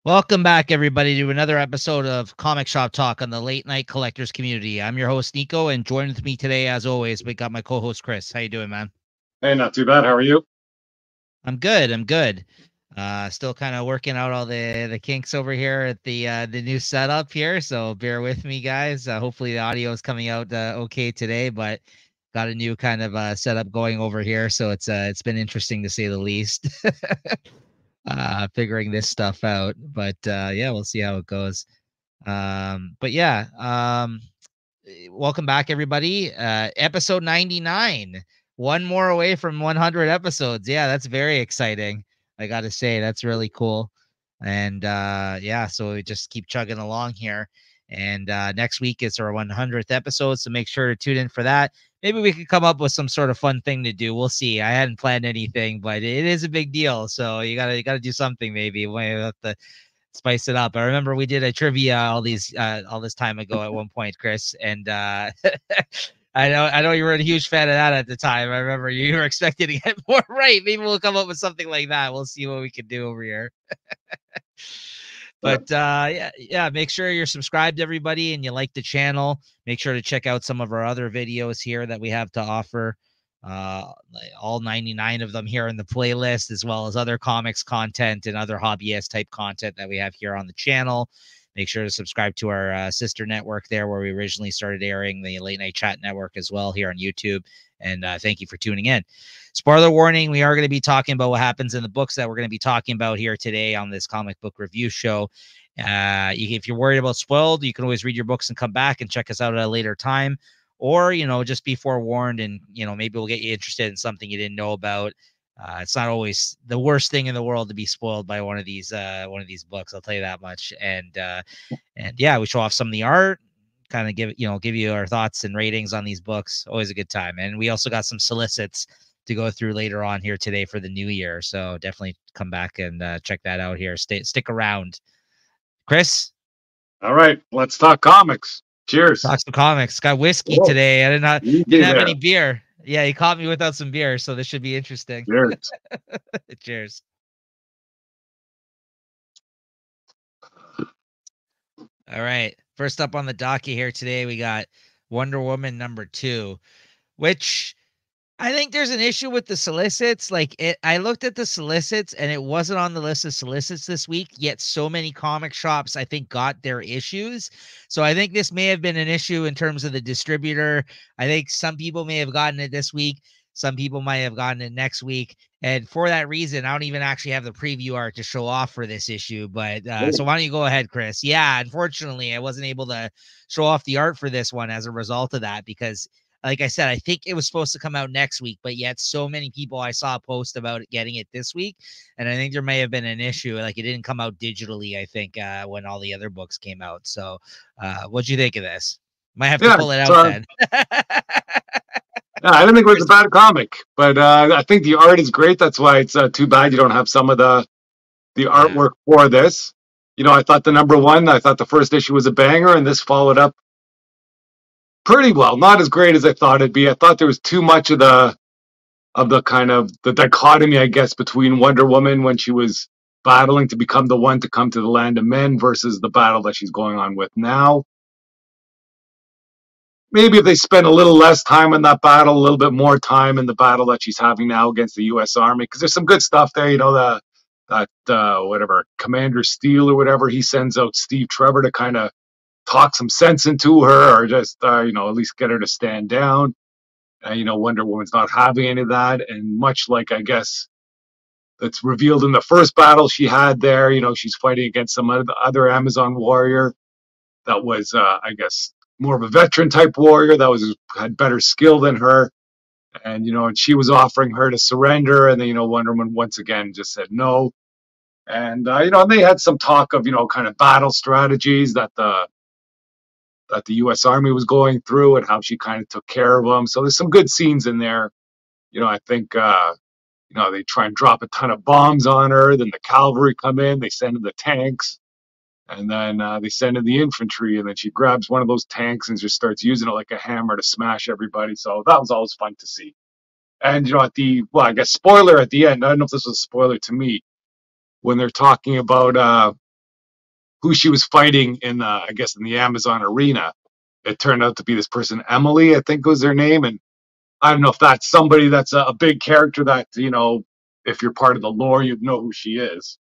Welcome back, everybody, to another episode of Comic Shop Talk on the Late Night Collectors Community. I'm your host, Nico, and joined with me today, as always, we got my co-host, Chris. How you doing, man? Hey, not too bad. How are you? I'm good. I'm good. Still kind of working out all the kinks over here at the new setup here, so bear with me, guys. Hopefully, the audio is coming out okay today, but got a new kind of setup going over here, so it's been interesting to say the least. Figuring this stuff out, but yeah, we'll see how it goes. But yeah, welcome back, everybody. Episode 99, one more away from 100 episodes. Yeah, that's very exciting. I gotta say, that's really cool. And yeah, so we just keep chugging along here. And next week is our 100th episode, so make sure to tune in for that. Maybe we could come up with some sort of fun thing to do. We'll see. I hadn't planned anything, but it is a big deal, so you gotta do something. Maybe we have to spice it up. I remember we did a trivia all this time ago at one point, Chris, and I know you were a huge fan of that at the time. I remember you were expecting to get more right. Maybe we'll come up with something like that. We'll see what we can do over here. Yeah. But yeah, make sure you're subscribed, everybody, and you like the channel. Make sure to check out some of our other videos here that we have to offer. All 99 of them here in the playlist, as well as other comics content and other hobbyist type content that we have here on the channel. Make sure to subscribe to our sister network there, where we originally started airing, the Late Night Chat Network, as well, here on YouTube. And thank you for tuning in. Spoiler warning, we are going to be talking about what happens in the books that we're going to be talking about here today on this comic book review show. If you're worried about spoiled, you can always read your books and come back and check us out at a later time. Or, just be forewarned, and, maybe we'll get you interested in something you didn't know about. It's not always the worst thing in the world to be spoiled by one of these books. I'll tell you that much. And yeah, we show off some of the art, kind of give you our thoughts and ratings on these books. Always a good time. And we also got some solicits to go through later on here today for the new year. So definitely come back and check that out here. Stick around. Chris? All right, let's talk comics. Cheers. Talk some comics. Got whiskey Whoa, today. I didn't easy have any there. beer. Yeah, he caught me without some beer, so this should be interesting. Cheers. Cheers. All right. First up on the docket here today, we got Wonder Woman #2, which I think there's an issue with the solicits. I looked at the solicits and it wasn't on the list of solicits this week, yet so many comic shops, I think, got their issues. So I think this may have been an issue in terms of the distributor. I think some people may have gotten it this week. Some people might have gotten it next week. And for that reason, I don't even actually have the preview art to show off for this issue. But so why don't you go ahead, Chris? Yeah, unfortunately, I wasn't able to show off the art for this one as a result of that, because like I said, I think it was supposed to come out next week, but yet so many people I saw post about it getting it this week. And I think there may have been an issue. Like, it didn't come out digitally, I think, when all the other books came out. So what'd you think of this? Might have to Yeah, pull it out then. yeah, I don't think it was a bad comic, but I think the art is great. That's why it's too bad you don't have some of the Yeah. artwork for this. I thought the #1, I thought the first issue was a banger, and this followed up pretty well. Not as great as I thought it'd be. I thought there was too much of the kind of the dichotomy, I guess, between Wonder Woman when she was battling to become the one to come to the land of men versus the battle that she's going on with now. Maybe if they spend a little less time in that battle, a little bit more time in the battle that she's having now against the U.S. Army, because there's some good stuff there. Whatever Commander Steele or whatever, he sends out Steve Trevor to kind of talk some sense into her, or just at least get her to stand down. Wonder Woman's not having any of that, and much like, I guess, that's revealed in the first battle she had there, she's fighting against some other Amazon warrior that was, I guess, more of a veteran type warrior that had better skill than her, and she was offering her to surrender, and then Wonder Woman once again just said no, and they had some talk of kind of battle strategies that the U.S. Army was going through and how she kind of took care of them. So there's some good scenes in there. I think they try and drop a ton of bombs on her. Then the cavalry come in, they send in the tanks, and then they send in the infantry, and then she grabs one of those tanks and just starts using it like a hammer to smash everybody. So that was always fun to see. And I guess spoiler at the end. I don't know if this was a spoiler to me when they're talking about who she was fighting in, I guess, in the Amazon arena. It turned out to be this person, Emily, I think was her name. And I don't know if that's somebody that's a big character that, if you're part of the lore, you'd know who she is,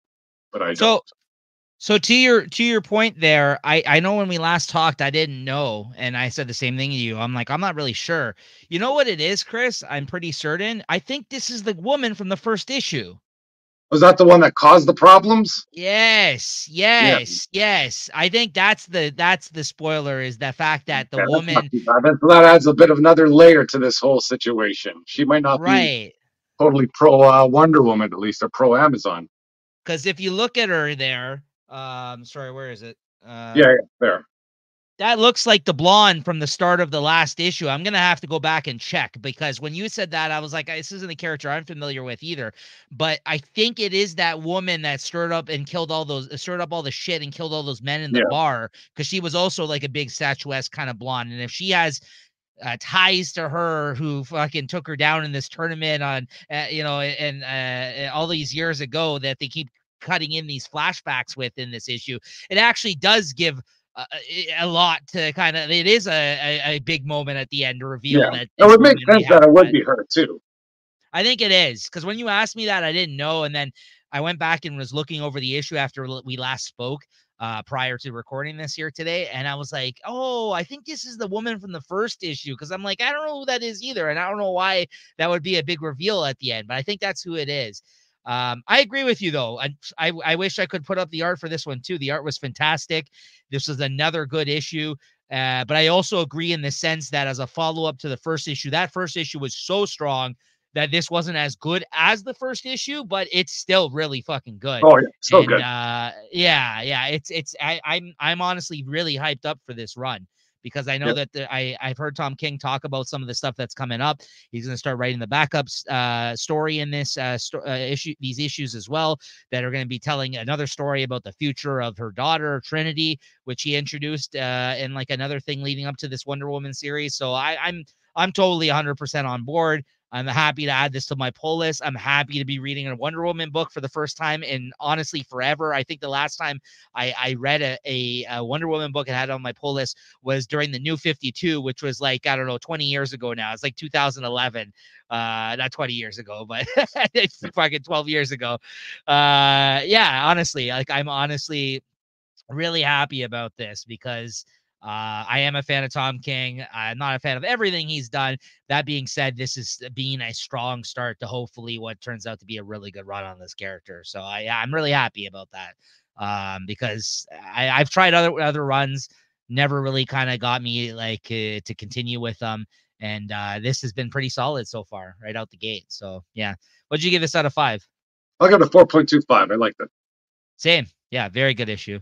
but I don't. So So to your point there, I know when we last talked, I didn't know, and I said the same thing to you. I'm like, I'm not really sure. You know what it is, Chris? I'm pretty certain. I think this is the woman from the first issue. Was that the one that caused the problems? Yes, Yeah. yes, yes. I think that's the spoiler, is the fact that the Yeah, that's not woman, too bad. That adds a bit of another layer to this whole situation. She might not be right? totally pro Wonder Woman, at least, or pro Amazon. Because if you look at her there, sorry, where is it? Yeah, yeah, there. That looks like the blonde from the start of the last issue. I'm gonna have to go back and check, because when you said that, I was like, this isn't a character I'm familiar with either. But I think it is that woman that stirred up all the shit and killed all those men in the Yeah, bar, because she was also like a big statuesque kind of blonde. And if she has ties to her, who fucking took her down in this tournament on, and all these years ago, that they keep cutting in these flashbacks with in this issue, it actually does give a lot to kind of, it is a big moment at the end to reveal yeah. that It this would make woman we sense have that it would met. be her too. I think it is, because when you asked me that, I didn't know, and then I went back and was looking over the issue after we last spoke, prior to recording this here today, and I was like, oh, I think this is the woman from the first issue, because I'm like, I don't know who that is either, and I don't know why that would be a big reveal at the end, but I think that's who it is. I agree with you, though. I wish I could put up the art for this one too. The art was fantastic. This was another good issue. But I also agree in the sense that, as a follow-up to the first issue, that first issue was so strong that this wasn't as good as the first issue, but it's still really fucking good. Oh yeah, so And good. yeah, I'm honestly really hyped up for this run, because I know Yep. that I've heard Tom King talk about some of the stuff that's coming up. He's going to start writing the backups story in this issue, these issues as well, that are going to be telling another story about the future of her daughter Trinity, which he introduced in like another thing leading up to this Wonder Woman series. So I'm totally 100% on board. I'm happy to add this to my pull list. I'm happy to be reading a Wonder Woman book for the first time in, honestly, forever. I think the last time I read a Wonder Woman book and had it on my pull list was during the New 52, which was like, I don't know, 20 years ago now. It's like 2011. Not 20 years ago, but it's fucking 12 years ago. Yeah, honestly, like, I'm honestly really happy about this, because I am a fan of Tom King. I'm not a fan of everything he's done. That being said, this is being a strong start to hopefully what turns out to be a really good run on this character. So I'm really happy about that, because I've tried other runs, never really kind of got me like to continue with them. And this has been pretty solid so far, right out the gate. So yeah, what'd you give this out of 5? I'll give it a 4.25. I like that. Same, yeah, very good issue.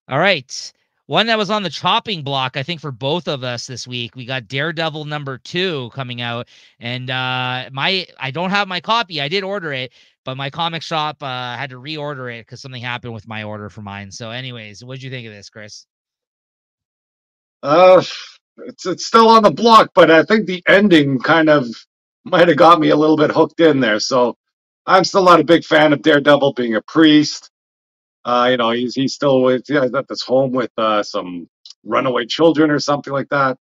All right. One that was on the chopping block, I think, for both of us this week. We got Daredevil #2 coming out. And I don't have my copy. I did order it, but my comic shop had to reorder it because something happened with my order for mine. So anyways, what'd you think of this, Chris? Uh, it's still on the block, but I think the ending kind of might have got me a little bit hooked in there. So I'm still not a big fan of Daredevil being a priest. He's still at this home with some runaway children or something like that,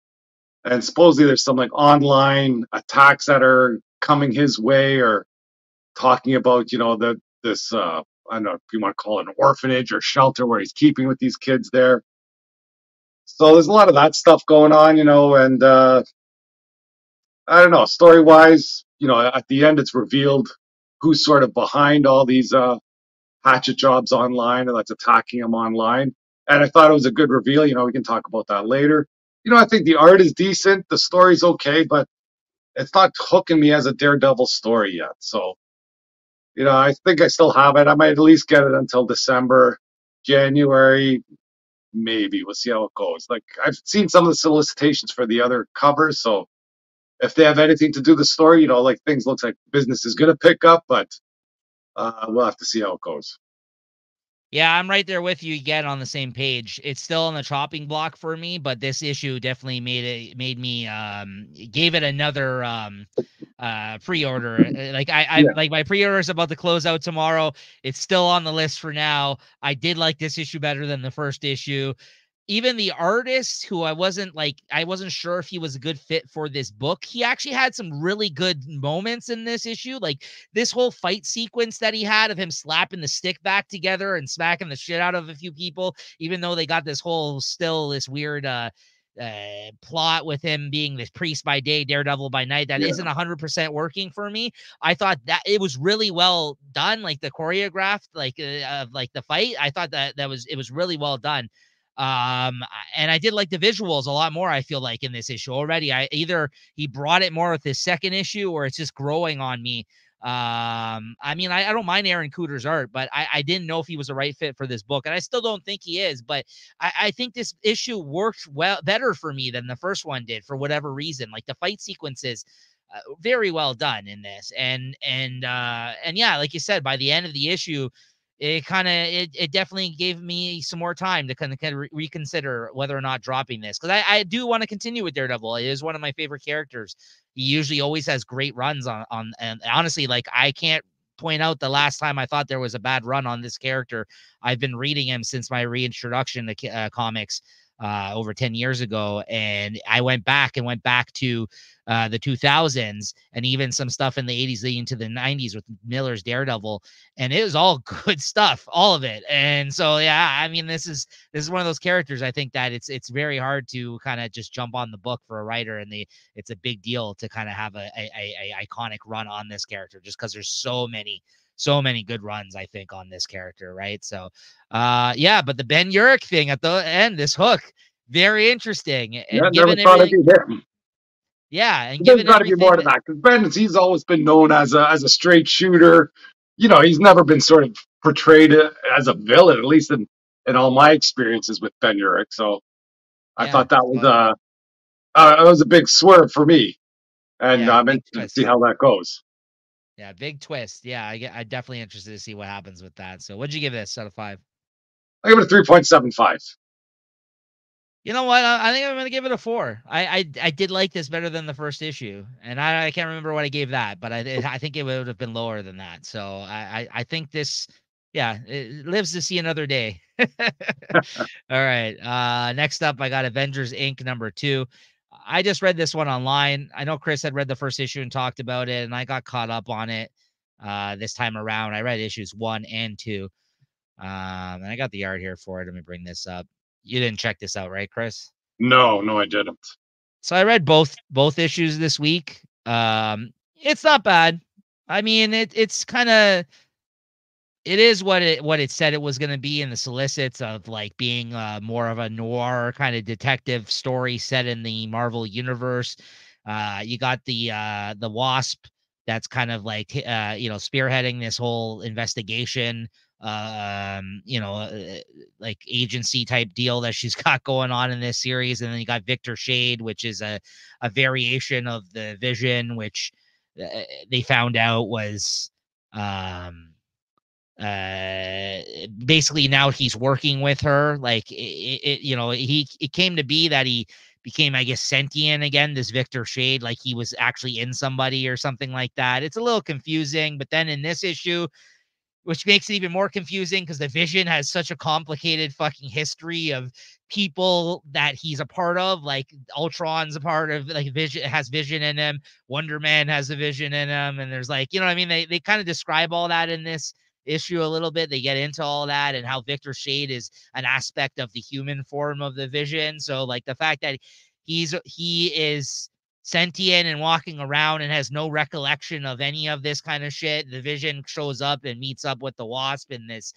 and supposedly there's some like online attacks that are coming his way, or talking about this I don't know if you want to call it an orphanage or shelter where he's keeping with these kids there. So there's a lot of that stuff going on, and I don't know, story wise, at the end it's revealed who's sort of behind all these hatchet jobs online and that's attacking him online. And I thought it was a good reveal. We can talk about that later. I think the art is decent, the story's okay, but it's not hooking me as a Daredevil story yet. So, I think I still have it. I might at least get it until December, January, maybe. We'll see how it goes. Like, I've seen some of the solicitations for the other covers, so if they have anything to do the story, like things looks like business is going to pick up, but we'll have to see how it goes. Yeah, I'm right there with you again on the same page. It's still on the chopping block for me, but this issue definitely made me gave it another pre-order. Like I Yeah, like my pre-order is about to close out tomorrow. It's still on the list for now. I did like this issue better than the first issue. Even the artist, who I wasn't sure if he was a good fit for this book, he actually had some really good moments in this issue. Like this whole fight sequence that he had of him slapping the stick back together and smacking the shit out of a few people, even though they got this whole still this weird plot with him being this priest by day, Daredevil by night, that yeah, isn't 100% working for me. I thought that it was really well done, like the choreographed, like of like the fight. I thought that it was really well done. And I did like the visuals a lot more. I feel like in this issue already, I either he brought it more with his second issue, or it's just growing on me. I mean, I don't mind Aaron Cooter's art, but I didn't know if he was a right fit for this book, and I still don't think he is. But I think this issue worked better for me than the first one did for whatever reason. Like the fight sequences, very well done in this, and yeah, like you said, by the end of the issue, it definitely gave me some more time to kind of reconsider whether or not dropping this, because I do want to continue with Daredevil. It is one of my favorite characters. He usually always has great runs on and honestly, like I can't point out the last time I thought there was a bad run on this character. I've been reading him since my reintroduction to comics over 10 years ago, and I went back to the 2000s, and even some stuff in the 80s leading to the 90s with Miller's Daredevil, and it was all good stuff, all of it. And so yeah, I mean, this is one of those characters, I think, that it's very hard to kind of just jump on the book for a writer, and it's a big deal to kind of have a iconic run on this character, just because there's so many good runs, I think, on this character, right? So yeah, but the Ben Urich thing at the end, this hook, very interesting. yeah. And Never given thought it'd everything, be him. yeah, and There's given got to be more everything to that, that because Ben, he's always been known as a straight shooter. You know, he's never been sort of portrayed as a villain, at least in all my experiences with Ben Urich. So I yeah, thought that so, was a big swerve for me, and yeah, I'm big interested to see twist. how that goes. Yeah, big twist. Yeah, I definitely interested to see what happens with that. So what'd you give this out of 5? I give it a 3.75. You know what? I think I'm gonna give it a 4. I did like this better than the first issue, and I can't remember what I gave that, but I think it would have been lower than that. So I think this, yeah, it lives to see another day. All right. Next up, I got Avengers Inc. #2. I just read this one online. I know Chris had read the first issue and talked about it, and I got caught up on it this time around. I read issues 1 and 2. And I got the art here for it. Let me bring this up. You didn't check this out, right, Chris? No, no, I didn't. So I read both issues this week. It's not bad. I mean, it's kind of, it is what it said it was going to be in the solicits of like being more of a noir kind of detective story set in the Marvel universe. You got the Wasp that's kind of like spearheading this whole investigation, like agency type deal that she's got going on in this series. And then you got Victor Shade, which is a variation of the Vision, which they found out was um basically now he's working with her. Like it came to be that he became, I guess, sentient again, this Victor Shade, like he was actually in somebody or something like that. It's a little confusing, but then in this issue, which makes it even more confusing because the Vision has such a complicated fucking history of people that he's a part of. Like Ultron's a part of, like, Vision has Vision in him. Wonder Man has a Vision in him. And there's like, you know what I mean? They kind of describe all that in this issue a little bit. They get into all that and how Victor Shade is an aspect of the human form of the Vision. So like the fact that he is sentient and walking around and has no recollection of any of this kind of shit. The Vision shows up and meets up with the Wasp in this,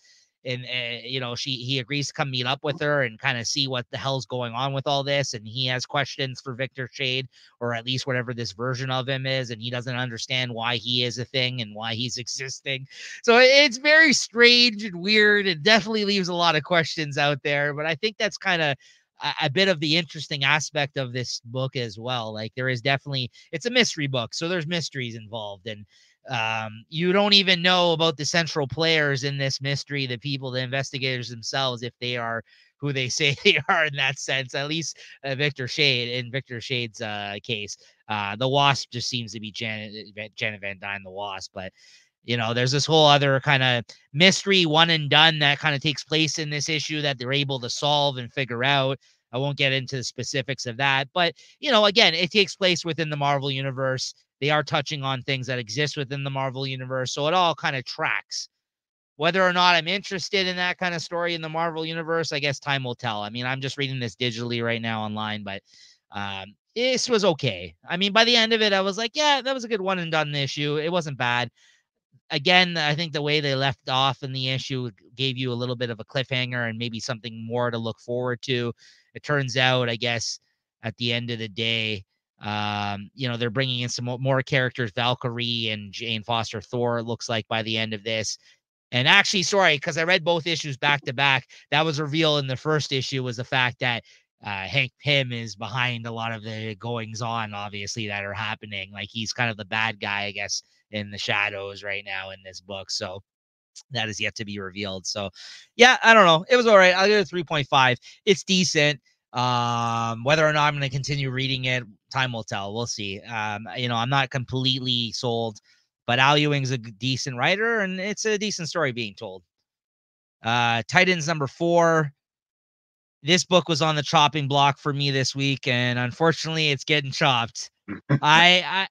and he agrees to come meet up with her and kind of see what the hell's going on with all this. And he has questions for Victor Shade, or at least whatever this version of him is, and he doesn't understand why he is a thing and why he's existing. So it's very strange and weird. It definitely leaves a lot of questions out there, but I think that's kind of a bit of the interesting aspect of this book as well. Like there is definitely, it's a mystery book, so there's mysteries involved, and You don't even know about the central players in this mystery, the people, the investigators themselves, if they are who they say they are in that sense. At least Victor Shade's case, the Wasp just seems to be Janet Van Dyne, the Wasp. But there's this whole other kind of mystery, one and done, that kind of takes place in this issue that they're able to solve and figure out. I won't get into the specifics of that, but again, it takes place within the Marvel universe. They are touching on things that exist within the Marvel universe, so it all kind of tracks. Whether or not I'm interested in that kind of story in the Marvel universe, I guess time will tell. I mean, I'm just reading this digitally right now online, but this was okay. I mean, by the end of it, I was like, yeah, that was a good one and done issue. It wasn't bad. Again, I think the way they left off in the issue gave you a little bit of a cliffhanger and maybe something more to look forward to. It turns out, I guess, at the end of the day, they're bringing in some more characters, Valkyrie and Jane Foster Thor, it looks like, by the end of this. And actually, sorry, because I read both issues back to back, that was revealed in the first issue, was the fact that Hank Pym is behind a lot of the goings on, obviously, that are happening. Like, he's kind of the bad guy, I guess, in the shadows right now in this book. So that is yet to be revealed. So yeah, I don't know. It was all right. I'll give it a 3.5. It's decent. Whether or not I'm going to continue reading it, time will tell. We'll see. I'm not completely sold, but Al Ewing's a decent writer and it's a decent story being told. Titans number 4. This book was on the chopping block for me this week, and unfortunately it's getting chopped. I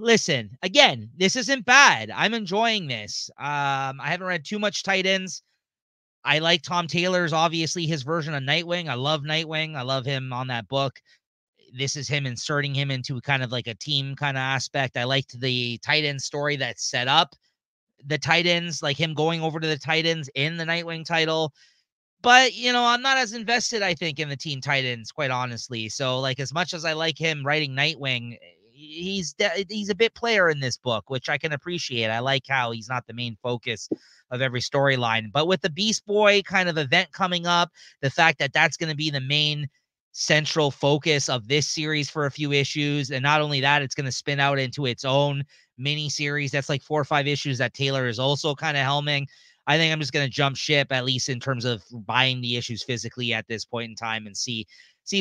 listen, again, this isn't bad. I'm enjoying this. I haven't read too much Titans. I like Tom Taylor's, obviously, his version of Nightwing. I love Nightwing. I love him on that book. This is him inserting him into kind of like a team kind of aspect. I liked the Titans story that set up the Titans, like him going over to the Titans in the Nightwing title. But, I'm not as invested, I think, in the Teen Titans, quite honestly. So, like, as much as I like him writing Nightwing, he's a bit player in this book, which I can appreciate. I like how he's not the main focus of every storyline. But with the Beast Boy kind of event coming up, the fact that that's going to be the main central focus of this series for a few issues, and not only that, it's going to spin out into its own mini series that's like 4 or 5 issues that Taylor is also kind of helming. I think I'm just going to jump ship, at least in terms of buying the issues physically at this point in time, and see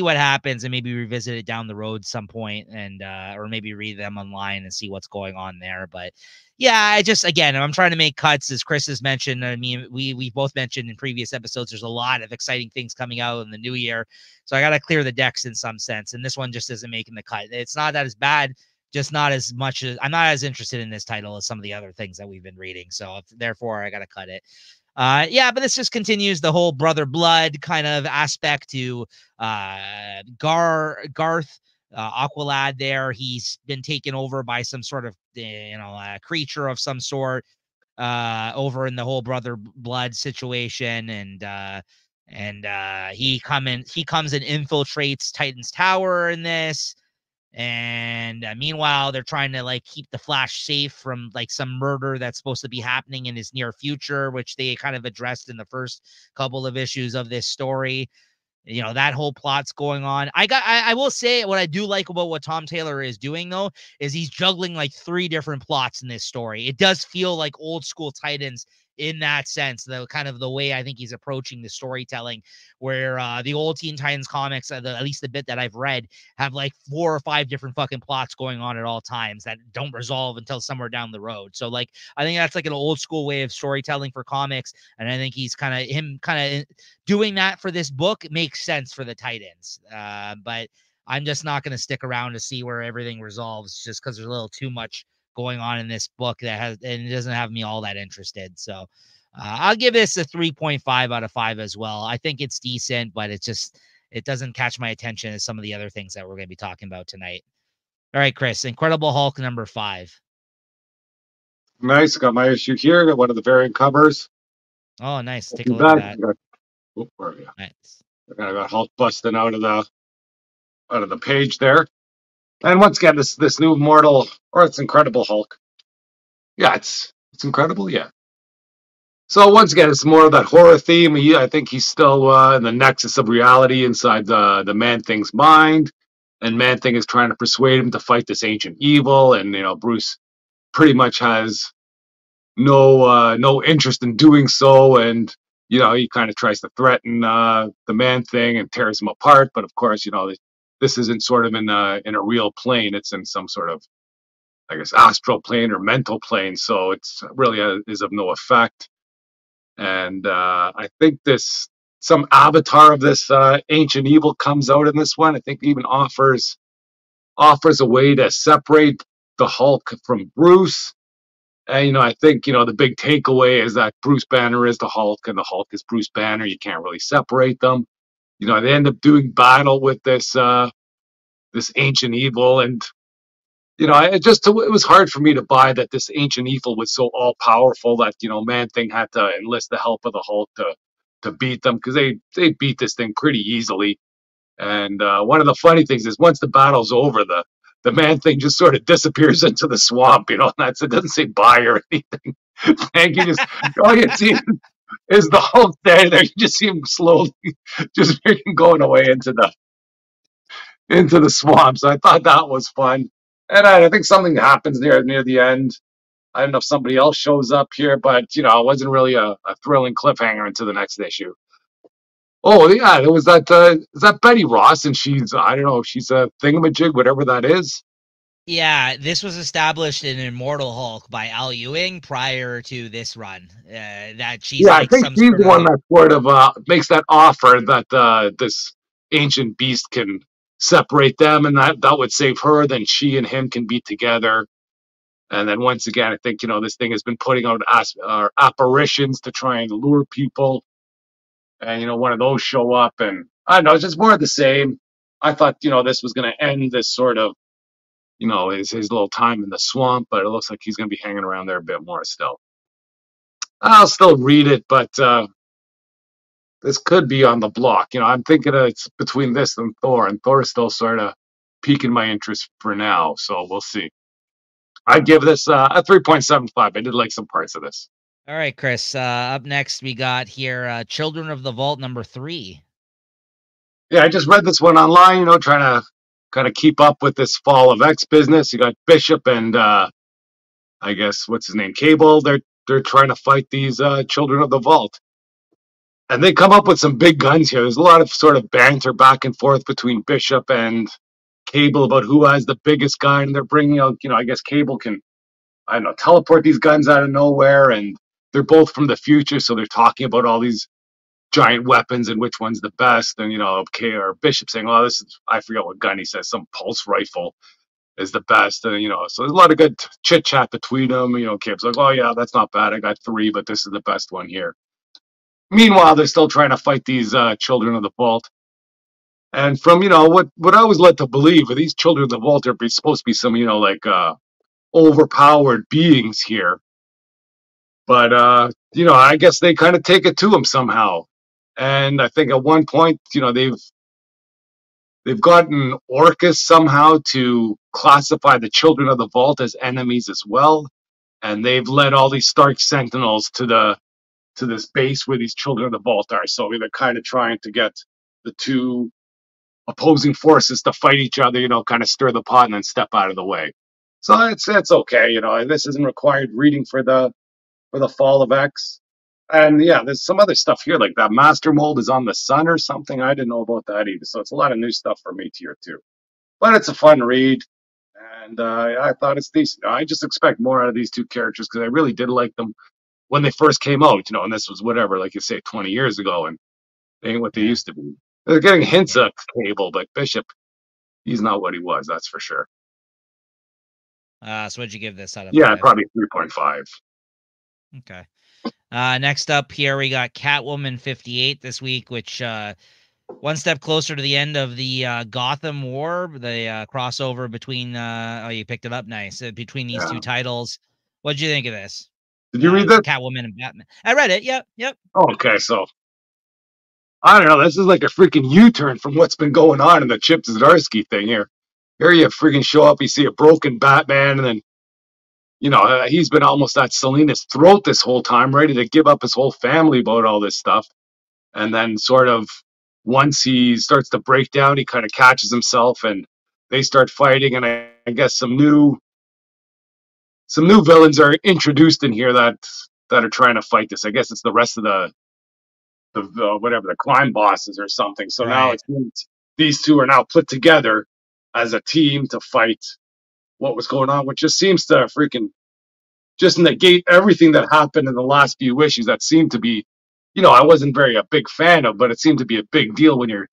what happens, and maybe revisit it down the road some point, and or maybe read them online and see what's going on there. But yeah, I'm trying to make cuts, as Chris has mentioned. I mean, we both mentioned in previous episodes, there's a lot of exciting things coming out in the new year, so I got to clear the decks in some sense, and this one just isn't making the cut. It's not that as bad, just not as much as I'm not as interested in this title as some of the other things that we've been reading. So therefore I got to cut it. But this just continues the whole Brother Blood kind of aspect to Garth Aqualad there. He's been taken over by some sort of, creature of some sort over in the whole Brother Blood situation. And he comes and infiltrates Titan's Tower in this. And meanwhile, they're trying to like keep the Flash safe from like some murder that's supposed to be happening in his near future, which they kind of addressed in the first couple of issues of this story. That whole plot's going on. I will say what I do like about what Tom Taylor is doing, though, is he's juggling like 3 different plots in this story. It does feel like old school Titans in that sense, the kind of the way I think he's approaching the storytelling, where the old Teen Titans comics, at least the bit that I've read, have like 4 or 5 different fucking plots going on at all times that don't resolve until somewhere down the road. So like, I think that's like an old school way of storytelling for comics. And I think he's kind of doing that for this book. It makes sense for the Titans. But I'm just not going to stick around to see where everything resolves, just because there's a little too much going on in this book and it doesn't have me all that interested. So I'll give this a 3.5 out of 5 as well. I think it's decent, but it doesn't catch my attention as some of the other things that we're going to be talking about tonight. All right, Chris, Incredible Hulk number 5. Nice. Got my issue here. Got one of the variant covers. Oh, nice. Take a look at that. Where are you? Nice. I got Hulk busting out of the page there. And once again, this new Immortal, or it's Incredible Hulk. Yeah, it's incredible. Yeah. So once again, it's more of that horror theme. I think he's still in the nexus of reality inside the Man-Thing's mind, and Man-Thing is trying to persuade him to fight this ancient evil. And Bruce pretty much has no interest in doing so, and he kind of tries to threaten the Man Thing and tears him apart. But of course, this isn't sort of in a real plane; it's in some sort of, I guess, astral plane or mental plane. So it's really is of no effect. And I think some avatar of this ancient evil comes out in this one. I think it even offers a way to separate the Hulk from Bruce. And I think the big takeaway is that Bruce Banner is the Hulk and the Hulk is Bruce Banner. You can't really separate them. They end up doing battle with this ancient evil, and it was hard for me to buy that this ancient evil was so all powerful that Man Thing had to enlist the help of the Hulk to beat them, because they beat this thing pretty easily. And one of the funny things is, once the battle's over, the Man Thing just sort of disappears into the swamp. And it doesn't say bye or anything. And all you see is the Hulk standing there. You just see him slowly just going away into the swamp. So I thought that was fun. And I think something happens near the end. I don't know if somebody else shows up here, but it wasn't really a thrilling cliffhanger into the next issue. Oh yeah, it was that. Is that Betty Ross? And she's, I don't know, she's a thingamajig, whatever that is. Yeah, this was established in Immortal Hulk by Al Ewing prior to this run. That she's I think she's the one that sort of makes that offer that this ancient beast can separate them, and that would save her. Then she and him can be together. And then once again, I think this thing has been putting out apparitions to try and lure people. And one of those show up, and I don't know, it's just more of the same. I thought this was going to end this sort of his little time in the swamp, but it looks like he's going to be hanging around there a bit more still. I'll still read it, but this could be on the block. I'm thinking it's between this and Thor, and Thor's still sort of piquing my interest for now, so we'll see. I'd give this a 3.75. I did like some parts of this. All right, Chris. Up next, we got here Children of the Vault #3. Yeah, I just read this one online, trying to kind of keep up with this Fall of X business. You got Bishop and I guess, what's his name, Cable. They're trying to fight these Children of the Vault. And they come up with some big guns here. There's a lot of sort of banter back and forth between Bishop and Cable about who has the biggest gun. And they're bringing out, I guess Cable can, I don't know, teleport these guns out of nowhere, and they're both from the future, so they're talking about all these giant weapons and which one's the best. And or Bishop saying, "Oh, this is," I forget what gun he says, some pulse rifle is the best. And so there's a lot of good chit chat between them. Cape's like, "Oh yeah, that's not bad. I got 3, but this is the best one here." Meanwhile, they're still trying to fight these Children of the Vault. And from what I was led to believe, these Children of the Vault are supposed to be some like overpowered beings here. But I guess they kind of take it to him somehow. And I think at one point, they've gotten Orcus somehow to classify the Children of the Vault as enemies as well. And they've led all these Stark Sentinels to this base where these Children of the Vault are. So they're kind of trying to get the two opposing forces to fight each other, kind of stir the pot and then step out of the way. So it's okay, this isn't required reading for the Fall of X. And yeah, there's some other stuff here, like that Master Mold is on the sun or something. I didn't know about that either. So it's a lot of new stuff for me here too. But it's a fun read, and I thought it's decent. I just expect more out of these two characters, because I really did like them when they first came out, and this was whatever, like you say, 20 years ago, and they ain't what they used to be. They're getting hints of Cable, but Bishop, he's not what he was, that's for sure. So what'd you give this out of 5? Probably 3.5. Okay. Next up here, we got Catwoman 58 this week, which one step closer to the end of the Gotham War, the crossover between, you picked it up, nice, between these two titles. What'd you think of this? Did you read that? Catwoman and Batman. I read it, yep. Okay, so I don't know, this is like a freaking U-turn from what's been going on in the Chip Zdarsky thing here. Here you freaking show up, you see a broken Batman, and then he's been almost at Selina's throat this whole time, ready to give up his whole family about all this stuff. And then sort of once he starts to break down, he kind of catches himself and they start fighting. And I guess some new some new villains are introduced in here that are trying to fight this. I guess it's the rest of the whatever the crime bosses or something. So now Right. it seems these two are now put together as a team to fight what was going on, which just seems to freaking just negate everything that happened in the last few issues that seemed to be, I wasn't very a big fan of, but it seemed to be a big deal when you're,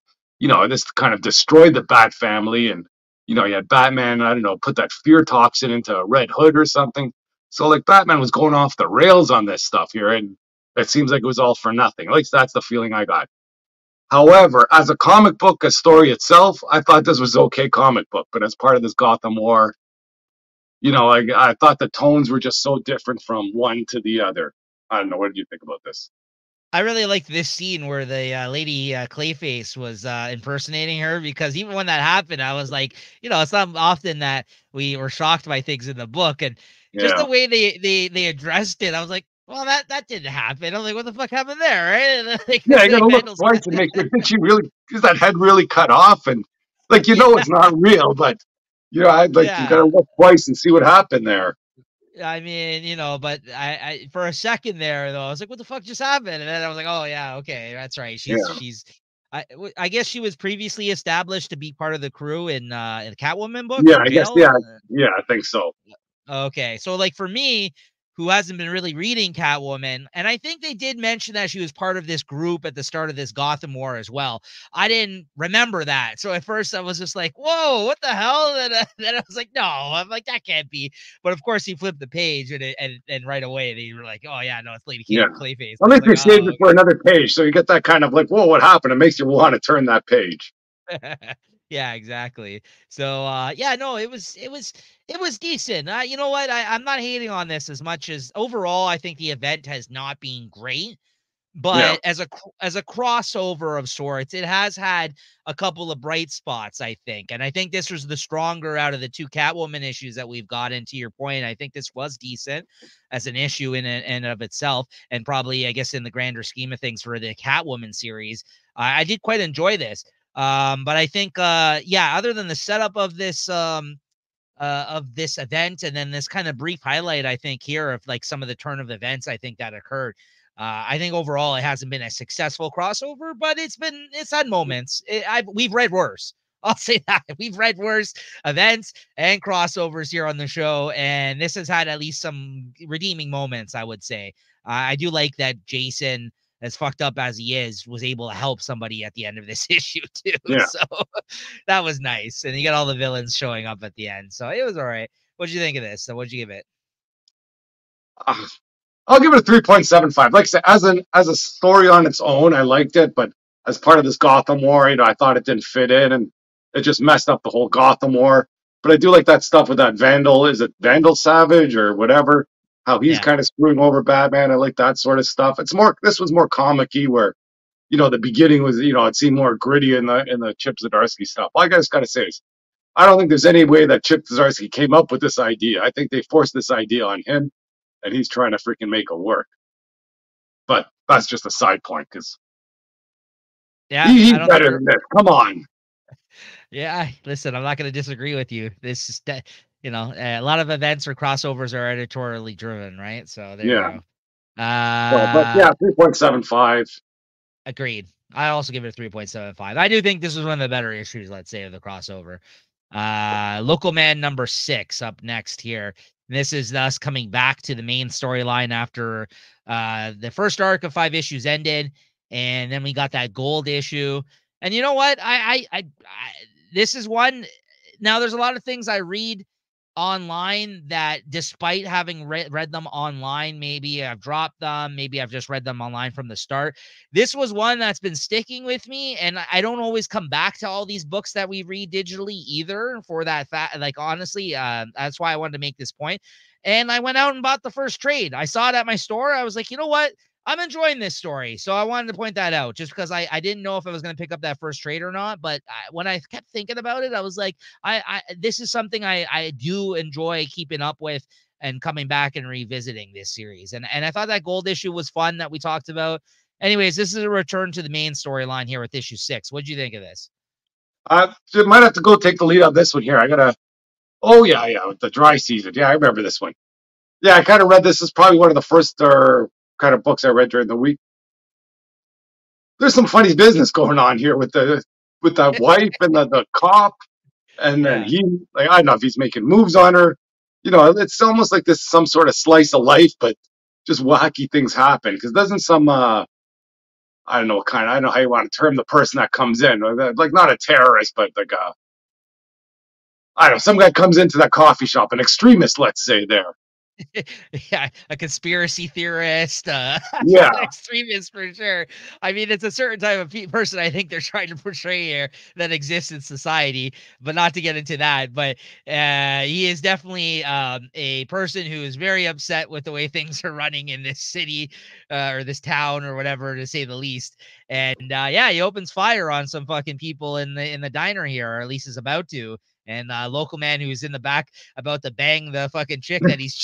this kind of destroyed the Bat family, and you had Batman, I don't know, put that fear toxin into Red Hood or something. So like Batman was going off the rails on this stuff here, and it seems like it was all for nothing. At least that's the feeling I got. However, as a comic book, a story itself, I thought this was okay comic book, but as part of this Gotham War, I thought the tones were just so different from one to the other. I don't know. What did you think about this? I really liked this scene where the lady Clayface was impersonating her, because even when that happened, I was like, it's not often that we were shocked by things in the book, and just Yeah. the way they addressed it, I was like, well, that didn't happen. I'm like, what the fuck happened there, right? And, like, Yeah, I gotta like look Vandal's, twice and make sure. Did she really? Is that head really cut off? And like, yeah, it's not real, but I'd like you yeah. gotta look twice and see what happened there. I mean, but I for a second there though, I was like, what the fuck just happened? And then I was like, oh yeah, okay, that's right. Yeah. I guess she was previously established to be part of the crew in the Catwoman book Yeah, in I guess. jail. Yeah. Yeah, I think so. Okay. So like for me, who hasn't been really reading Catwoman, and I think they did mention that she was part of this group at the start of this Gotham War as well. I didn't remember that. So at first I was just like, whoa, what the hell? And then I was like, no, I'm like, that can't be. But of course he flipped the page, and right away they were like, oh yeah, no, it's Lady Yeah. Clayface. At I was least like, they saved it for another page, so you get that kind of like, whoa, what happened? It makes you want to turn that page. yeah, exactly. So yeah, no, it was decent. You know what? I'm not hating on this as much as overall I think the event has not been great, Yeah. but as a crossover of sorts, it has had a couple of bright spots, I think. And I think this was the stronger out of the two Catwoman issues that we've gotten. To your point, I think this was decent as an issue in and of itself, and probably, I guess, in the grander scheme of things for the Catwoman series, I did quite enjoy this. But I think, yeah, other than the setup of this event, and then this kind of brief highlight, I think, here of like some of the turn of events, I think that occurred. I think overall it hasn't been a successful crossover, but it's had moments. We've read worse. I'll say that we've read worse events and crossovers here on the show, and this has had at least some redeeming moments, I would say. I do like that Jason, as fucked up as he is, was able to help somebody at the end of this issue too. Yeah. So that was nice. And you got all the villains showing up at the end. So it was all right. What'd you think of this? So what'd you give it? Uh, I'll give it a 3.75. Like I said, as a story on its own, I liked it, but as part of this Gotham War, I thought it didn't fit in, and it just messed up the whole Gotham War. But I do like that stuff with that Vandal. Is it Vandal Savage or whatever? How he's Yeah. kind of screwing over Batman. I like that sort of stuff. This was more comic-y, where the beginning was, it seemed more gritty in the Chip Zdarsky stuff. All I just gotta say is, I don't think there's any way that Chip Zdarsky came up with this idea. I think they forced this idea on him, and he's trying to freaking make it work. But that's just a side point, because Yeah. he's I don't think better we're, than this. Come on. yeah. Listen, I'm not going to disagree with you. This is, a lot of events or crossovers are editorially driven, right? So there you Yeah. go. So, but yeah, 3.75. Agreed. I also give it a 3.75. I do think this is one of the better issues, let's say, of the crossover. Local Man number 6 up next here. This is us coming back to the main storyline after the first arc of 5 issues ended, and then we got that gold issue. And you know what? This is one. Now, there's a lot of things I read online that, despite having read them online, maybe I've dropped them, maybe I've just read them online from the start. This was one that's been sticking with me, and I don't always come back to all these books that we read digitally either, for that fact. Like, honestly, that's why I wanted to make this point. And I went out and bought the first trade. I saw it at my store. I was like, you know what? I'm enjoying this story. So I wanted to point that out, just because I didn't know if I was going to pick up that first trade or not. But when I kept thinking about it, I was like, this is something I do enjoy keeping up with and coming back and revisiting this series. And I thought that gold issue was fun that we talked about. Anyways, this is a return to the main storyline here with issue 6. What'd you think of this? Might have to go take the lead on this one here. I gotta. Oh yeah, with the dry season. Yeah, I remember this one. Yeah, I kind of read this. Is probably one of the first kind of books I read during the week. There's some funny business going on here with that wife and the cop, and then Yeah. he, like, I don't know if he's making moves on her. You know, it's almost like this some sort of slice of life, but just wacky things happen. Because doesn't some I don't know what kind. I don't know how you want to term the person that comes in, like not a terrorist, but like I don't know, some guy comes into that coffee shop, an extremist, let's say there. Yeah, a conspiracy theorist, Yeah, an extremist for sure. I mean, it's a certain type of person I think they're trying to portray here that exists in society, but not to get into that. But he is definitely a person who is very upset with the way things are running in this city or this town or whatever, to say the least. And yeah, he opens fire on some fucking people in the diner here, or at least is about to. And local man who's in the back about to bang the fucking chick that he's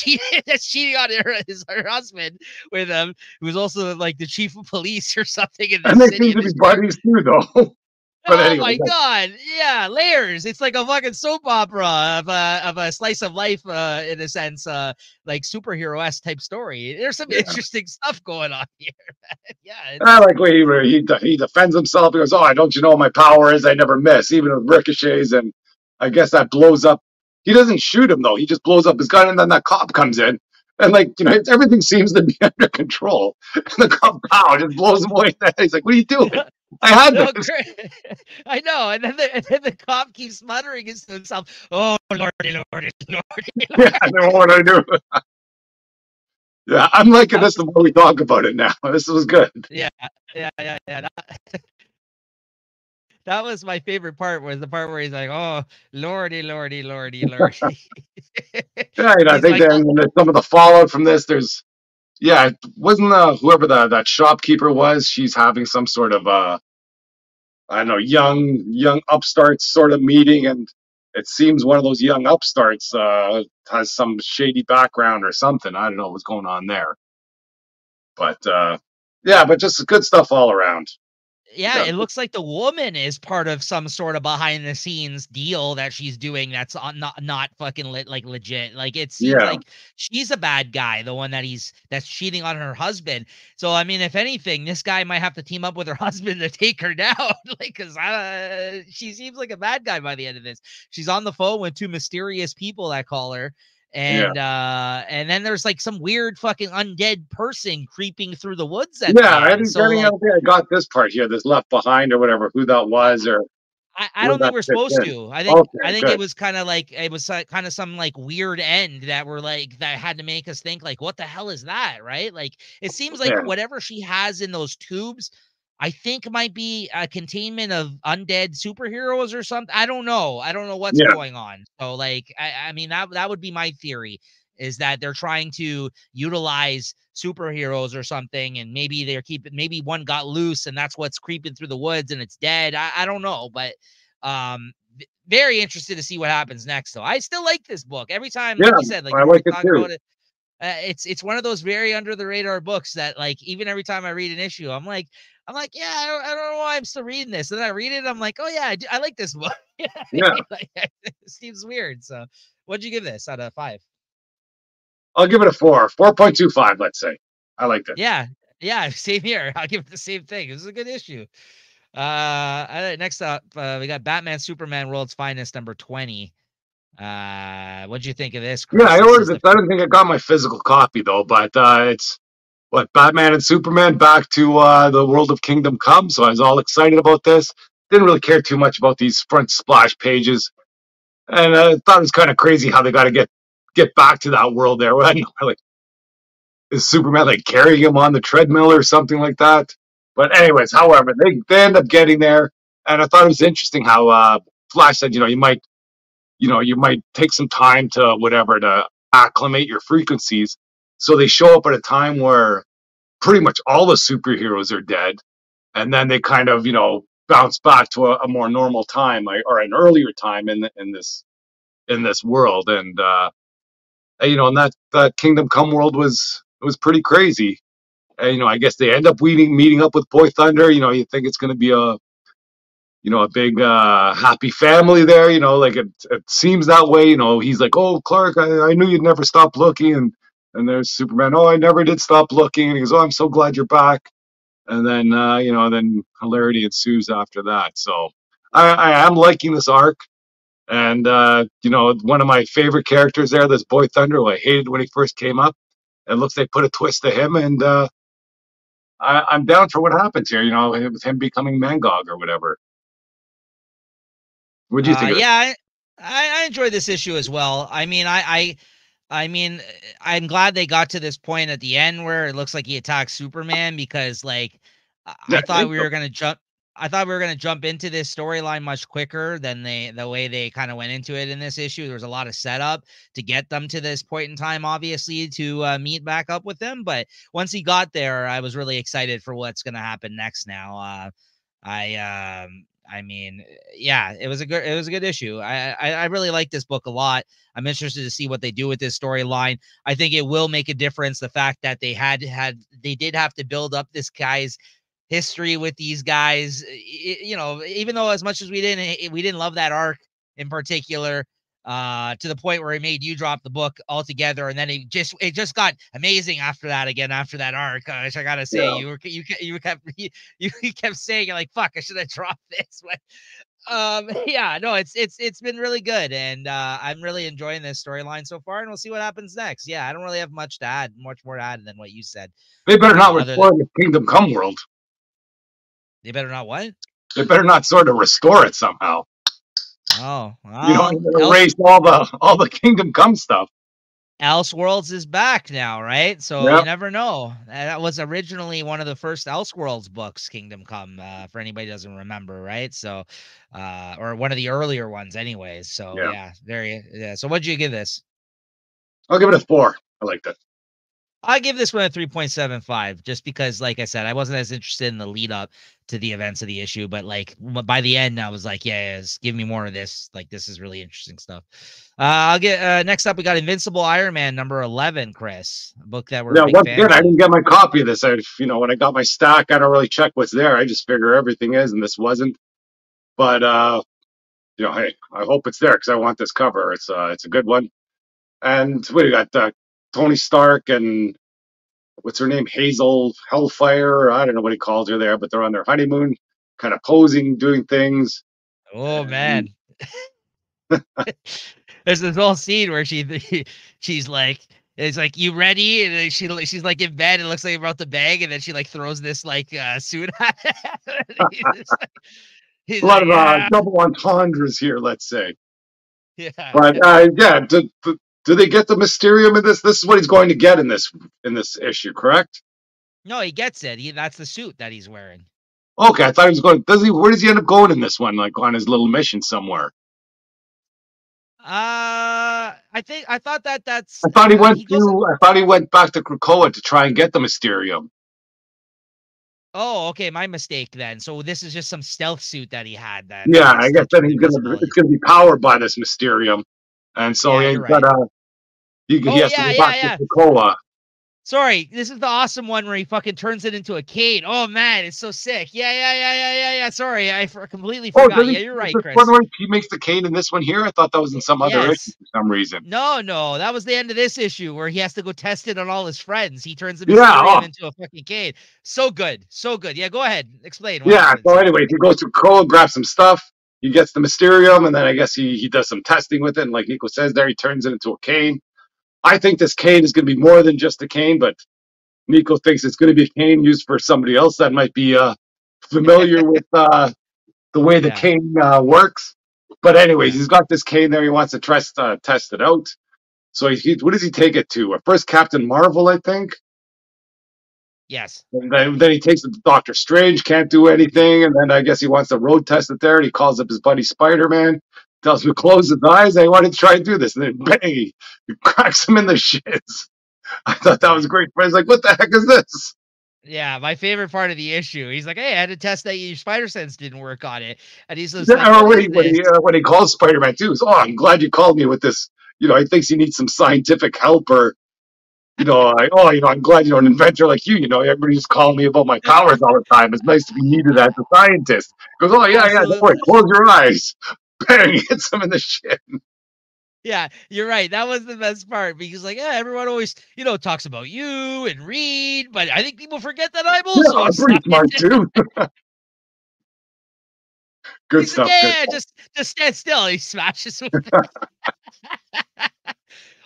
that's cheating on her husband with him, who's also like the chief of police or something in and this they city seem in to be this part. buddies too, though. But Oh anyway, my god, yeah, layers. It's like a fucking soap opera of a slice of life, in a sense, like superhero-esque type story. There's some yeah. interesting stuff going on here, man. Yeah, I it's like when he defends himself. He goes, "Oh, don't you know what my power is? I never miss, even with ricochets." And I guess that blows up. He doesn't shoot him though. He just blows up his gun, and then that cop comes in, and like everything seems to be under control. And the cop, pow, just blows him away. He's like, "What are you doing? I had no this." great. I know, and then the cop keeps muttering to himself, "Oh lordy, lordy, lordy." Yeah, I know what I do. Yeah, I'm liking this the more we talk about it now. This was good. Yeah, yeah. That was my favorite part, was the part where he's like, "Oh, lordy, lordy, lordy, lordy." Yeah, I He's think like, then some of the fallout from this, there's yeah, wasn't whoever that shopkeeper was, she's having some sort of I don't know, young upstarts sort of meeting, and it seems one of those young upstarts has some shady background or something. I don't know what's going on there, but yeah, but just good stuff all around. yeah, Yeah, it looks like the woman is part of some sort of behind the scenes deal that she's doing that's not fucking like legit. Like it seems yeah, like she's a bad guy, the one that's cheating on her husband. So I mean, if anything, this guy might have to team up with her husband to take her down, like because she seems like a bad guy by the end of this. She's on the phone with two mysterious people that call her, yeah, and then there's like some weird fucking undead person creeping through the woods at yeah. the end. So I like don't think I got this part here. This left behind or whatever, who that was or I where don't think that we're fits supposed in. to. Okay, I think it good. was kind of like it was kind of some like weird end that were like that had to make us think like what the hell is that, right? Like it seems like Yeah, whatever she has in those tubes, I think might be a containment of undead superheroes or something. I don't know what's yeah, going on. So like I mean that would be my theory, is that they're trying to utilize superheroes or something, and maybe they're keeping, maybe one got loose and that's what's creeping through the woods and it's dead. I don't know, but very interested to see what happens next though. I still like this book. Every time, yeah. like you said, like I when like we it talk too. about it, it's one of those very under the radar books that like even every time I read an issue, I'm like, yeah, I don't know why I'm still reading this. And then I read it, I'm like, oh yeah, I like this book. Yeah, Like, it seems weird. So, what'd you give this out of 5? I'll give it a 4.25. Let's say I liked it. Yeah. Yeah, same here. I'll give it the same thing. It was a good issue. Next up, we got Batman Superman World's Finest number 20. What'd you think of this, Yeah, Chris? I This ordered is this. the I don't think I got my physical copy though, but it's what Batman and Superman back to the world of Kingdom Come. So I was all excited about this. Didn't really care too much about these front splash pages, and I thought it was kind of crazy how they got to get back to that world there. Well, I know, like, is Superman like carrying him on the treadmill or something like that? But anyways, however, they end up getting there, and I thought it was interesting how Flash said, you might take some time to whatever to acclimate your frequencies. So they show up at a time where pretty much all the superheroes are dead, and then they kind of bounce back to a more normal time, like, or an earlier time in this world, and and that Kingdom Come world was pretty crazy. And I guess they end up meeting up with Boy Thunder. You think it's going to be a big happy family there. Like it seems that way. He's like, "Oh, Clark, I knew you'd never stop looking," and And there's Superman. Oh, I never did stop looking. And he goes, oh, I'm so glad you're back. And then then hilarity ensues after that. So I am liking this arc. And one of my favorite characters there, this Boy Thunder, who I hated when he first came up. It looks like they put a twist to him, and I'm down for what happens here. With him becoming Mangog or whatever. What do you think of it? Yeah, I enjoyed this issue as well. I mean, I'm glad they got to this point at the end where it looks like he attacks Superman, because like I thought we were gonna jump. I thought we were gonna jump into this storyline much quicker than the way they kind of went into it in this issue. There was a lot of setup to get them to this point in time, obviously, to meet back up with them. But once he got there, I was really excited for what's gonna happen next. Now, I mean, yeah, it was a good issue. I really like this book a lot. I'm interested to see what they do with this storyline. I think it will make a difference. The fact that they did have to build up this guy's history with these guys, even though as much as we didn't love that arc in particular, to the point where it made you drop the book altogether, and then it just got amazing after that arc, which I gotta say, yeah. you kept saying, like, fuck, I should have dropped this. But yeah, no, it's been really good, and I'm really enjoying this storyline so far, and we'll see what happens next. Yeah, I don't really have much more to add than what you said. They better not restore the Kingdom Come world. They better not what? They better not sort of restore it somehow. Oh, erase all the Kingdom Come stuff. Elseworlds is back now, right? So you never know. That was originally one of the first Elseworlds books, Kingdom Come, for anybody who doesn't remember, right? So, or one of the earlier ones, anyways. So yeah. So what'd you give this? I'll give it a 4. I liked it. I give this one a 3.75, just because, like I said, I wasn't as interested in the lead up to the events of the issue, but like by the end, I was like, yes, give me more of this. Like, this is really interesting stuff. I'll get next up. We got Invincible Iron Man number 11, Chris, a book that we're once again, I didn't get my copy of this. When I got my stack, I don't really check what's there. I just figure everything is, and this wasn't. But hey, I hope it's there because I want this cover. It's a good one. And what do you got? Tony Stark and what's her name? Hazel Hellfire. I don't know what he calls her there, but they're on their honeymoon, kind of posing, doing things. Oh, man. There's this whole scene where she's like, it's like, you ready? And she's like in bed. It looks like about the bag, and then she like throws this like suit at him. A lot of double entendres here, let's say. Yeah. But do they get the Mysterium in this? This is what he's going to get in this issue, correct? No, he gets it. That's the suit that he's wearing. Okay, I thought he was going. Where does he end up going in this one? Like on his little mission somewhere? I thought that's. I thought he went I thought he went back to Krakoa to try and get the Mysterium. Oh, okay, my mistake then. So this is just some stealth suit that he had. I guess then it's gonna be powered by this Mysterium. And so he's got he has to go back to Krakoa. Sorry, this is the awesome one where he fucking turns it into a cane. Oh man, it's so sick. Yeah. Sorry, I completely forgot. Yeah, you're right, Chris. He makes the cane in this one here. I thought that was in some other issue for some reason. No, that was the end of this issue where he has to go test it on all his friends. He turns him into a fucking cane. So good. Yeah, go ahead, explain. So anyways, he goes to Krakoa, grabs some stuff. He gets the Mysterium, and then I guess he does some testing with it. And like Nico says there, he turns it into a cane. I think this cane is going to be more than just a cane, but Nico thinks it's going to be a cane used for somebody else that might be familiar with the way the cane works. But anyways, he's got this cane there. He wants to test it out. So what does he take it to? First Captain Marvel, I think. Yes. And then he takes it to Doctor Strange, can't do anything. And then I guess he wants to road test it there. And he calls up his buddy Spider-Man, tells him to close his eyes. I wanted to try and do this. And then bang, he cracks him in the shins. I thought that was great. I was like, what the heck is this? Yeah, my favorite part of the issue. He's like, hey, I had to test that your spider sense didn't work on it. And he's like, when he calls Spider-Man too, he's, I'm glad you called me with this. He thinks he needs some scientific help or I'm glad an inventor like you. Everybody just calling me about my powers all the time. It's nice to be needed as a scientist. He goes, don't worry, close your eyes. Bang, hits him in the shin. Yeah, you're right. That was the best part because, like, yeah, everyone always, talks about you and Reed, but I think people forget that I'm Yeah, also I'm pretty assigned. smart too. Good He's like, stuff. Good yeah, stuff. just stand still. He smashes with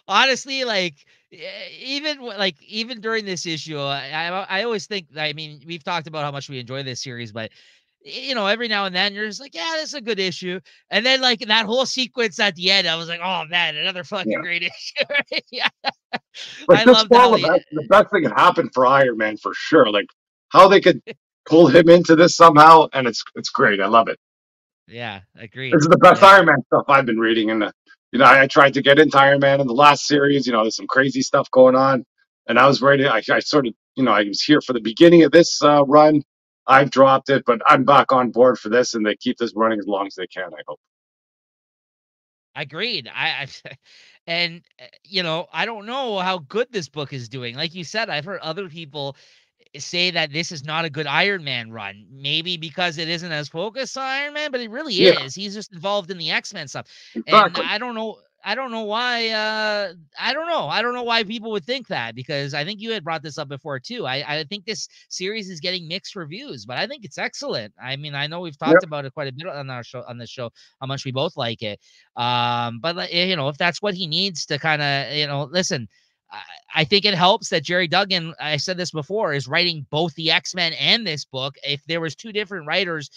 honestly, like even during this issue, I always think. I mean, we've talked about how much we enjoy this series, but every now and then you're just like, yeah, this is a good issue, and then like that whole sequence at the end, I was like, oh man, another fucking Yeah. great issue. Yeah, Like I this loved fall, how he. the best thing that happened for Iron Man for sure. Like how they could pull him into this somehow, and it's great. I love it. Yeah, This agreed. is the best Yeah, Iron Man stuff I've been reading, and I tried to get into Iron Man in the last series. There's some crazy stuff going on, and I was ready. I sort of, I was here for the beginning of this run. I've dropped it, but I'm back on board for this, and they keep this running as long as they can. I hope. agreed. And I don't know how good this book is doing. Like you said, I've heard other people say that this is not a good Iron Man run. Maybe because it isn't as focused on Iron Man, but it really Yeah, is. He's just involved in the X-Men stuff. And exactly. I don't know why I don't know. I don't know why people would think that because I think you had brought this up before too. I think this series is getting mixed reviews, but I think it's excellent. I mean, I know we've talked Yep. about it quite a bit on this show how much we both like it. But if that's what he needs to kind of, listen, I think it helps that Jerry Duggan, I said this before, is writing both the X-Men and this book. If there was two different writers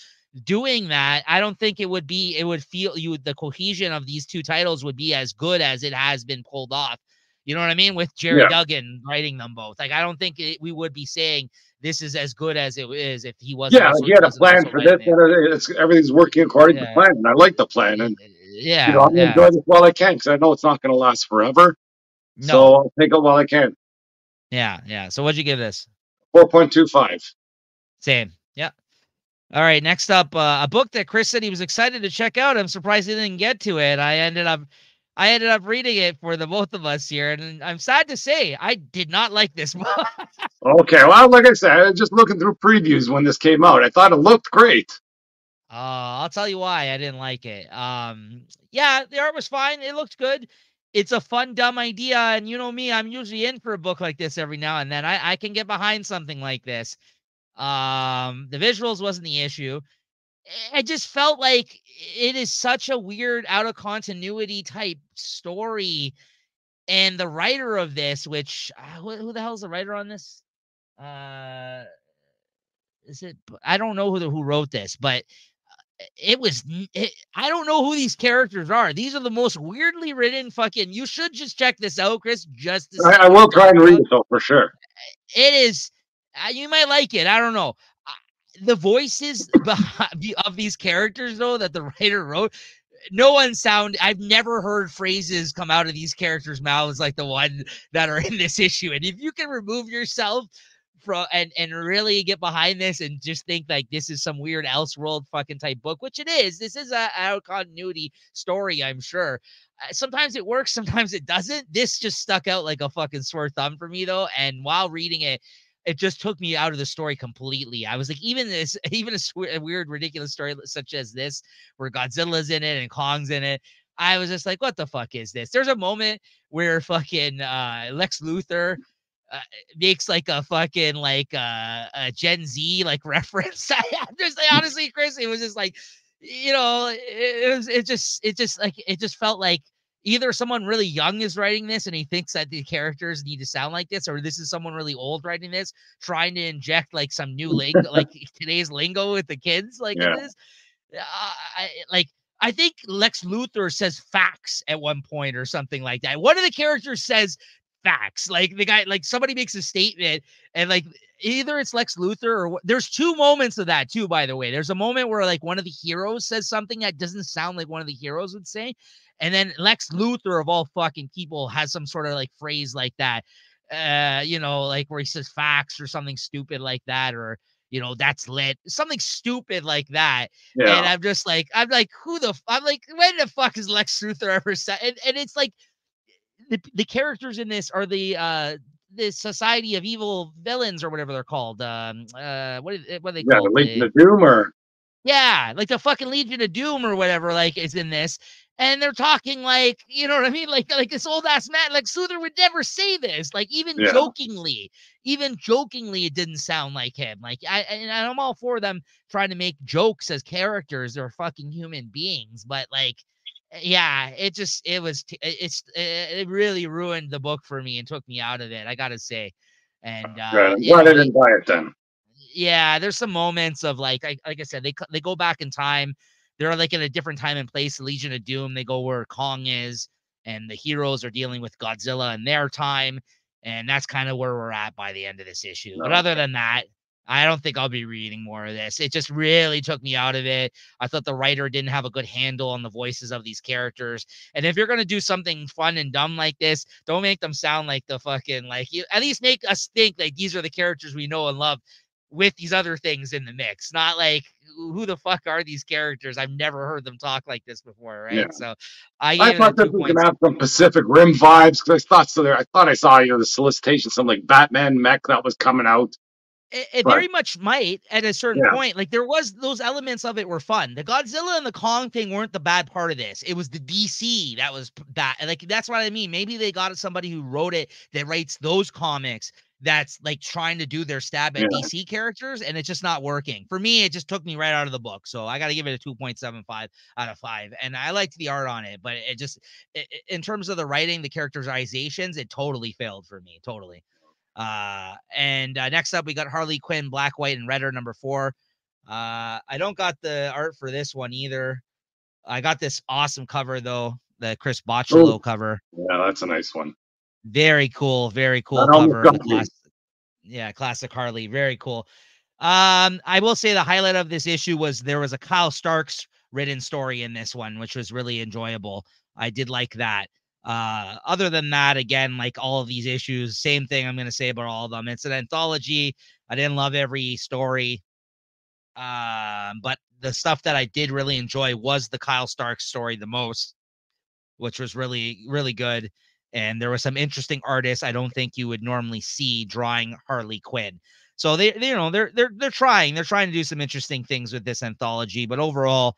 doing that, I don't think it would feel the cohesion of these two titles would be as good as it has been pulled off. You know what I mean? With Jerry Yeah, Duggan writing them both. Like, I don't think we would be saying this is as good as it is if he yeah. Like he had a wasn't plan also for this, writing it. and everything's working according to Yeah. plan. And I like the plan, and Yeah. I'm gonna Yeah. enjoy this while I can because I know it's not going to last forever. No. So I'll take it while I can. Yeah. Yeah. So what'd you give this? 4.25. Same. Yeah. All right, next up, a book that Chris said he was excited to check out. I'm surprised he didn't get to it. I ended up reading it for the both of us here, and I'm sad to say I did not like this book. Okay, well, like I said, I was just looking through previews when this came out. I thought it looked great. I'll tell you why I didn't like it. Yeah, the art was fine. It looked good. It's a fun, dumb idea, and you know me, I'm usually in for a book like this every now and then. I can get behind something like this. The visuals wasn't the issue. I just felt like it is such a weird out of continuity type story. And the writer of this, which who the hell's the writer on this? Uh, is it? I don't know who wrote this, but I don't know who these characters are. These are the most weirdly written fucking. You should just check this out, Chris, just to see I what I'm will try and talking read about. it though for sure. It is. You might like it. I don't know. The voices of these characters, though, that the writer wrote, I've never heard phrases come out of these characters' mouths like the one that are in this issue. And if you can remove yourself from and really get behind this and just think like this is some weird Elseworld fucking type book, which it is. This is a out of continuity story, I'm sure. Sometimes it works, sometimes it doesn't. This just stuck out like a fucking sore thumb for me though. And while reading it, it just took me out of the story completely. I was like, even a weird, ridiculous story such as this, where Godzilla's in it and Kong's in it, I was just like, what the fuck is this? There's a moment where fucking Lex Luthor uh, makes like a fucking like a Gen Z like reference. I'm just like, honestly, Chris, it was just like, it just felt like either someone really young is writing this and he thinks that the characters need to sound like this, or this is someone really old writing this, trying to inject like some new lingo, like today's lingo with the kids, like in Yeah. this. I think Lex Luthor says facts at one point or something like that. One of the characters says facts. Like the guy, like somebody makes a statement and like either it's Lex Luthor or there's two moments of that too, by the way. There's a moment where like one of the heroes says something that doesn't sound like one of the heroes would say. And then Lex Luthor of all fucking people has some sort of like phrase like that. Like where he says facts or something stupid like that, or that's lit, something stupid like that. And Yeah. I'm like, I'm like, when the fuck is Lex Luthor ever said? And it's like the characters in this are the Society of Evil Villains or whatever they're called. What are they Yeah. The called? Legion of Doom or Yeah, like the fucking Legion of Doom or whatever, like is in this. and they're talking like, you know what I mean? Like this old ass man, like Luthor would never say this, like even jokingly, it didn't sound like him. Like I'm all for them trying to make jokes as characters or fucking human beings, but like, yeah, it really ruined the book for me and took me out of it, I gotta say. And Right. I'm glad I didn't buy it then. yeah, there's some moments of like I said, they go back in time. They're like in a different time and place. The Legion of Doom, they go where Kong is, and the heroes are dealing with Godzilla in their time, and that's kind of where we're at by the end of this issue. But other than that, I don't think I'll be reading more of this. It just really took me out of it. I thought the writer didn't have a good handle on the voices of these characters. And if you're gonna do something fun and dumb like this, don't make them sound like the fucking like you. At least make us think like these are the characters we know and love, with these other things in the mix. Not like, who the fuck are these characters? I've never heard them talk like this before, right? Yeah. So I I gave it a thought this 2 was points. gonna have some Pacific Rim vibes because I thought so. I thought I saw the solicitation, some like Batman mech that was coming out. It very much might at a certain point. Like there was those elements of it were fun. The Godzilla and the Kong thing weren't the bad part of this. It was the DC that was bad. Like that's what I mean. Maybe they got somebody who wrote it that writes those comics that's like trying to do their stab at DC characters, and it's just not working. For me, it just took me right out of the book. So I got to give it a 2.75 out of 5. And I liked the art on it, but in terms of the writing, the characterizations, it totally failed for me. Totally. And next up, we got Harley Quinn, Black, White, and Redder, number 4. I don't got the art for this one either. I got this awesome cover, though, the Chris Bocciolo cover. Yeah, that's a nice one. Very cool cover of the classic Harley. Very cool. I will say the highlight of this issue was there was a Kyle Starks written story in this one, which was really enjoyable. I did like that. Other than that, again, like all of these issues, same thing I'm going to say about all of them. It's an anthology. I didn't love every story. But the stuff that I did really enjoy was the Kyle Starks story the most, which was really, really good. And there were some interesting artists I don't think you would normally see drawing Harley Quinn. So they're trying to do some interesting things with this anthology, but overall,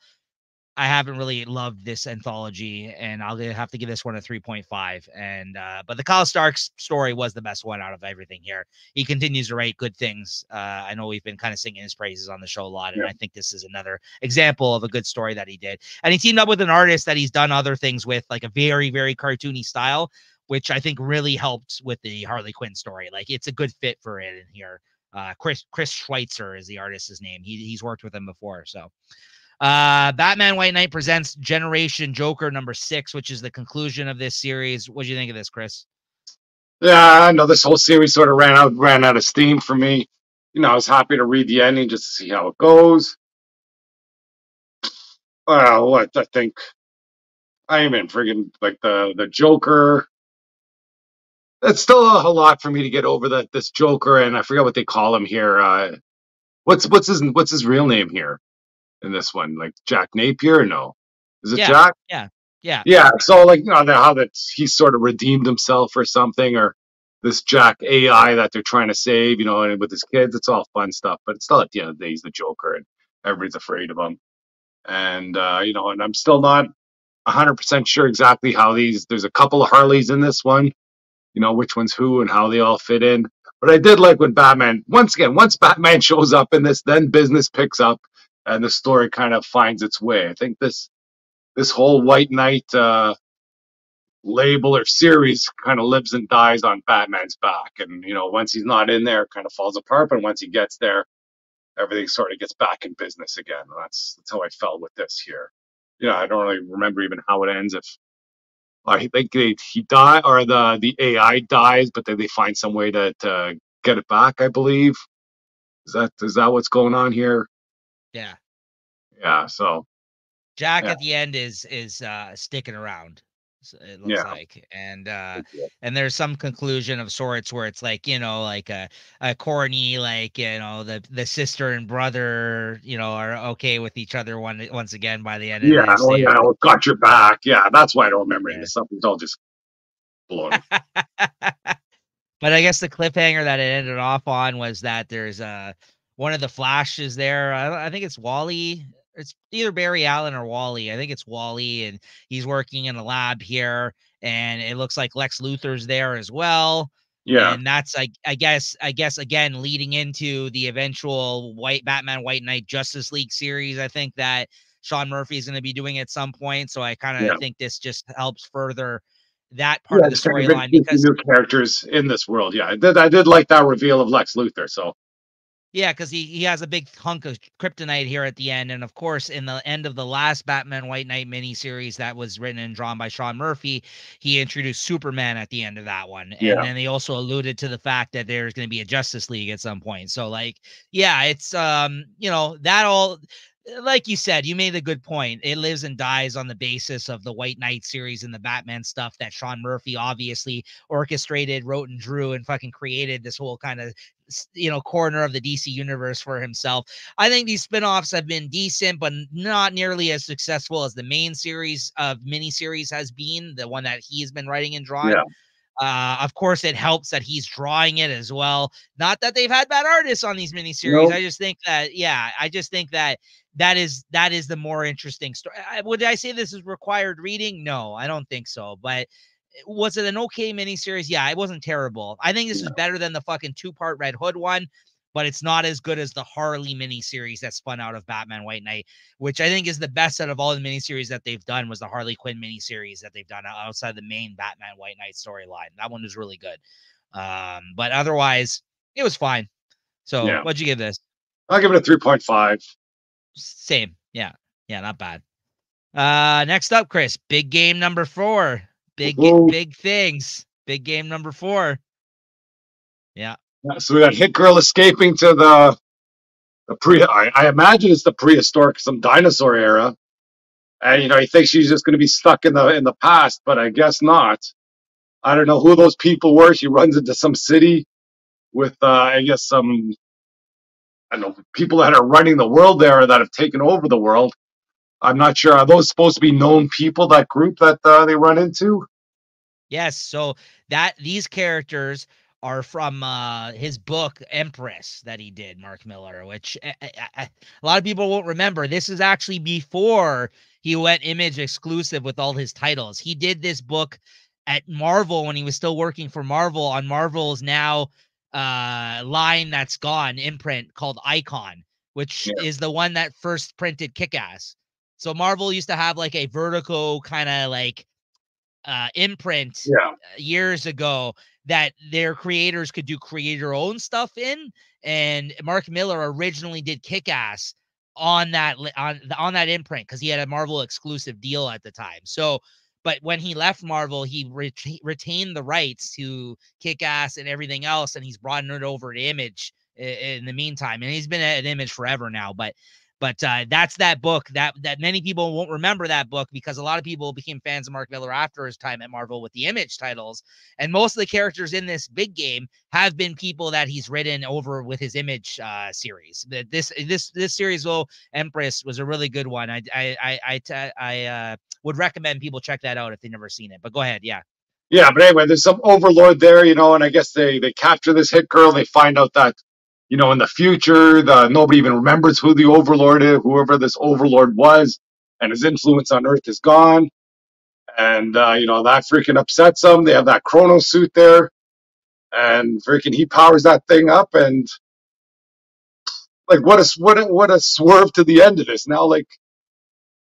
I haven't really loved this anthology, and I'll have to give this one a 3.5. And but the Kyle Starks story was the best one out of everything here. He continues to write good things. I know we've been kind of singing his praises on the show a lot, and I think this is another example of a good story that he did. And he teamed up with an artist that he's done other things with, like a very, very cartoony style, which I think really helped with the Harley Quinn story. Like it's a good fit for it in here. Chris Schweitzer is the artist's name. He's worked with him before, so. Batman White Knight presents Generation Joker number 6, which is the conclusion of this series. What do you think of this, Chris? Yeah, I know this whole series sort of ran out of steam for me. I was happy to read the ending just to see how it goes. I think I even friggin' like the Joker. It's still a lot for me to get over this Joker, and I forget what they call him here. What's his real name here in this one? Like Jack Napier? No, is it Jack? Yeah. So like how that he sort of redeemed himself or something, or this Jack AI that they're trying to save. And with his kids, it's all fun stuff. But it's still at the end of the day, he's the Joker, and everybody's afraid of him. And and I'm still not 100% sure exactly how there's a couple of Harleys in this one, which one's who and how they all fit in. But I did like when once Batman shows up in this, then business picks up and the story kind of finds its way. I think this whole White Knight label or series kind of lives and dies on Batman's back. And, once he's not in there, it kind of falls apart. But once he gets there, everything sort of gets back in business again. That's how I felt with this here. I don't really remember even how it ends. If I think he died or the AI dies, but then they find some way to get it back, I believe. Is that what's going on here? Yeah. Yeah. So Jack at the end is sticking around. It looks like, and there's some conclusion of sorts where it's like like a corny, like the sister and brother are okay with each other once again by the end of this. Got your back. Yeah, that's why I don't remember this. Something's all just blown. But I guess the cliffhanger that it ended off on was that there's one of the Flashes there. I think it's Wally it's either Barry Allen or Wally. I think it's Wally, and he's working in a lab here, and it looks like Lex Luthor's there as well. Yeah. And that's I guess again leading into the eventual Batman White Knight Justice League series. I think that Sean Murphy is going to be doing at some point. So I kind Yeah. of think this just helps further that part Yeah, of the just kind of storyline introduce the because new characters in this world. Yeah, I did like that reveal of Lex Luthor. So yeah, because he has a big hunk of kryptonite here at the end. And of course, in the end of the last Batman White Knight miniseries that was written and drawn by Sean Murphy, he introduced Superman at the end of that one. And yeah, then they also alluded to the fact that there's going to be a Justice League at some point. So like, yeah, it's that all like you said, you made a good point. It lives and dies on the basis of the White Knight series and the Batman stuff that Sean Murphy obviously orchestrated, wrote and drew and fucking created this whole kind of corner of the DC universe for himself. I think these spinoffs have been decent, but not nearly as successful as the main series of miniseries has been, the one that he's been writing and drawing. yeah. Of course, it helps that he's drawing it as well. Not that they've had bad artists on these miniseries. No, I just think that, that is the more interesting story. Would I say this is required reading? No, I don't think so. But was it an okay miniseries? Yeah, it wasn't terrible. I think this is better than the fucking 2-part Red Hood one, but it's not as good as the Harley miniseries that spun out of Batman White Knight, which I think is the best out of all the miniseries that they've done. Was the Harley Quinn miniseries that they've done outside the main Batman White Knight storyline. That one was really good. But otherwise, it was fine. So yeah. what'd you give this? I'll give it a 3.5. Same. Yeah. Yeah, not bad. Next up, Chris, big game number 4. Big things. Big game number 4. Yeah. So we got Hit Girl escaping to the I imagine it's the prehistoric, some dinosaur era. And he thinks she's just going to be stuck in the past, but I guess not. I don't know who those people were. She runs into some city with I guess some, I don't know, people that are running the world there that have taken over the world. I'm not sure. Are those supposed to be known people? That group that they run into? Yes, so that these characters are from his book Empress that he did, Mark Miller, which a lot of people won't remember. This is actually before he went Image exclusive with all his titles. He did this book at Marvel when he was still working for Marvel on Marvel's now line that's gone imprint called Icon, which Yeah, is the one that first printed Kick-Ass. So Marvel used to have like a Vertigo kind of like imprint yeah, years ago that their creators could do creator own stuff in, and Mark Miller originally did Kick-Ass on that on that imprint because he had a Marvel exclusive deal at the time. So but when he left Marvel, he retained the rights to Kick-Ass and everything else, and he's brought it over to Image in the meantime, and he's been at Image forever now. But that's that book that many people won't remember that book because a lot of people became fans of Mark Miller after his time at Marvel with the Image titles. And most of the characters in this big game have been people that he's written over with his Image series. This series, though, Empress, was a really good one. I would recommend people check that out if they've never seen it. But go ahead, yeah. yeah. But anyway, there's some overlord there, and I guess they capture this Hit Girl. They find out that in the future, nobody even remembers who the overlord is, whoever this overlord was, and his influence on Earth is gone. And that freaking upsets them. They have that chrono suit there, and freaking he powers that thing up, and like what a swerve to the end of this. Now, like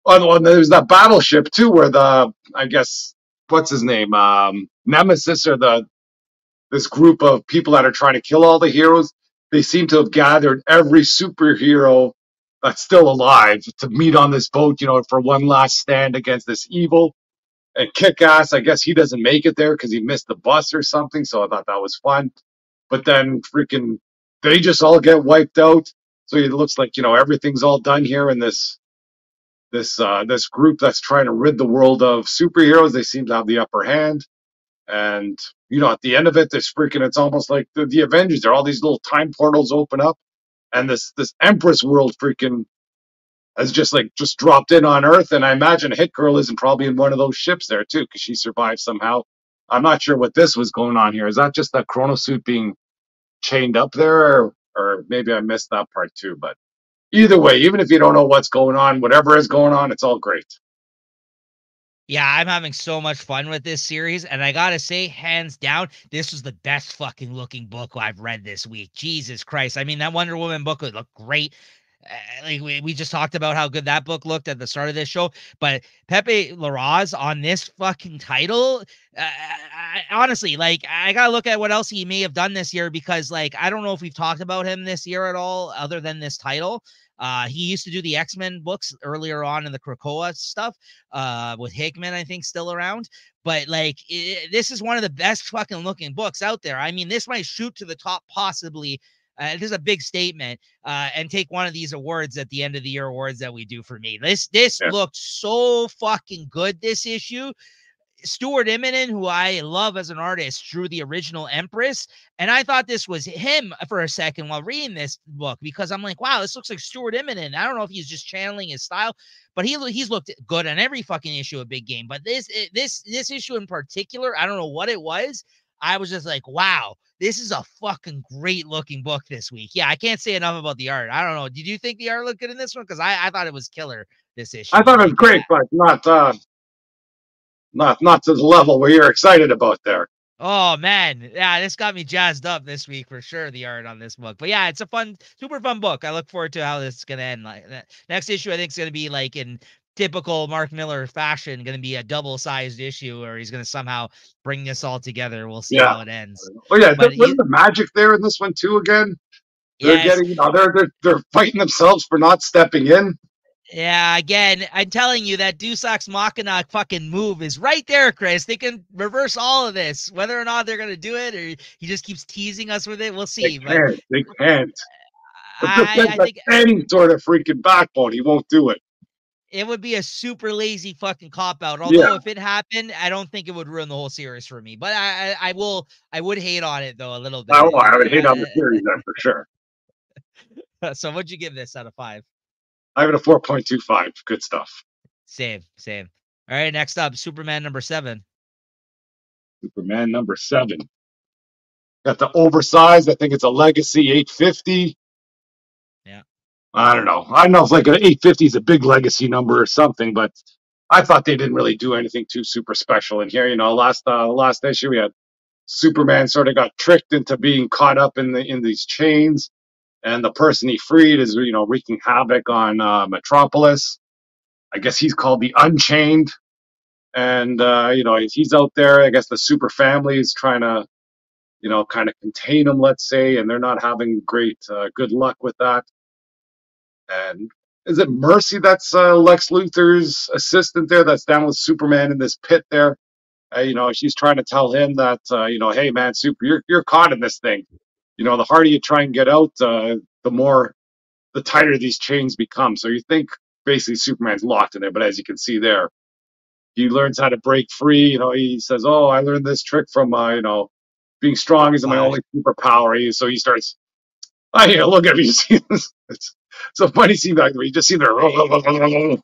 there's that battleship too, where I guess what's his name, Nemesis, or this group of people that are trying to kill all the heroes. They seem to have gathered every superhero that's still alive to meet on this boat, for one last stand against this evil. And Kick-Ass, I guess he doesn't make it there because he missed the bus or something. So I thought that was fun. But then freaking, they just all get wiped out. So it looks like everything's all done here in this group that's trying to rid the world of superheroes. They seem to have the upper hand. And at the end of it, it's almost like the Avengers. There are all these little time portals open up, and this Empress world freaking has just dropped in on Earth. And I imagine Hit Girl isn't probably in one of those ships there too, because she survived somehow. I'm not sure what this was going on here. Is that just that chrono suit being chained up there, or maybe I missed that part too? But either way, even if you don't know what's going on, whatever is going on, it's all great. Yeah, I'm having so much fun with this series, and I gotta say, hands down, this was the best fucking looking book I've read this week. Jesus Christ. I mean, that Wonder Woman book would look great. Like we just talked about how good that book looked at the start of this show, but Pepe Larraz on this fucking title, honestly, like I gotta look at what else he may have done this year, because like I don't know if we've talked about him this year at all other than this title. He used to do the X-Men books earlier on in the Krakoa stuff, with Hickman, I think, still around. But like, this is one of the best fucking looking books out there. I mean, this might shoot to the top, possibly. This is a big statement, and take one of these awards at the end of the year awards that we do for me. This Yeah. looked so fucking good, this issue. Stuart Immonen, who I love as an artist, drew the original Empress. And I thought this was him for a second while reading this book, because I'm like, wow, this looks like Stuart Immonen. I don't know if he's just channeling his style, but he's looked good on every fucking issue of Big Game. But this issue in particular, I don't know what it was. I was just like, wow, this is a fucking great looking book this week. Yeah, I can't say enough about the art. I don't know. Did you think the art looked good in this one? Because I thought it was killer, this I issue. thought it was Like, great, but not to the level where you're excited about there. oh man, yeah, this got me jazzed up this week for sure. The art on this book, but yeah, it's a fun, super fun book. I look forward to how this is gonna end. Like next issue, I think is gonna be like in typical Mark Miller fashion, gonna be a double-sized issue, or he's gonna somehow bring this all together. We'll see Yeah. how it ends. Oh yeah, But wasn't the magic there in this one too? Again, they're yes, getting, they're fighting themselves for not stepping in. yeah, again, I'm telling you that Deus Ex Machina fucking move is right there, Chris. They can reverse all of this. Whether or not they're gonna do it, or he just keeps teasing us with it, we'll They see. But can't. They can't. But just I like think any sort of freaking backbone, he won't do it. it would be a super lazy fucking cop out. Yeah. Although if it happened, I don't think it would ruin the whole series for me. But I would hate on it though a little bit. Oh, I would hate on the series then for sure. So what'd you give this out of 5? I have it a 4.25. Good stuff. Same. All right, next up, Superman number 7. Superman number 7. Got the oversized. I think it's a Legacy 850. Yeah. I don't know. I don't know if like an 850 is a big Legacy number or something, but I thought they didn't really do anything too super special in here. Last issue we had Superman sort of got tricked into being caught up in these chains, and the person he freed is wreaking havoc on Metropolis. I guess he's called the Unchained, and he's out there. I guess the super family is trying to kind of contain him, let's say, and they're not having good luck with that. And is it Mercy that's Lex Luthor's assistant there? That's down with Superman in this pit there. She's trying to tell him that hey man, Super, you're caught in this thing. The harder you try and get out, the tighter these chains become. So you think basically Superman's locked in there, but as you can see there, he learns how to break free. He says, "Oh, I learned this trick from being strong is my Flash. only superpower." So he starts. Look at me. It's so funny seeing that. You just see them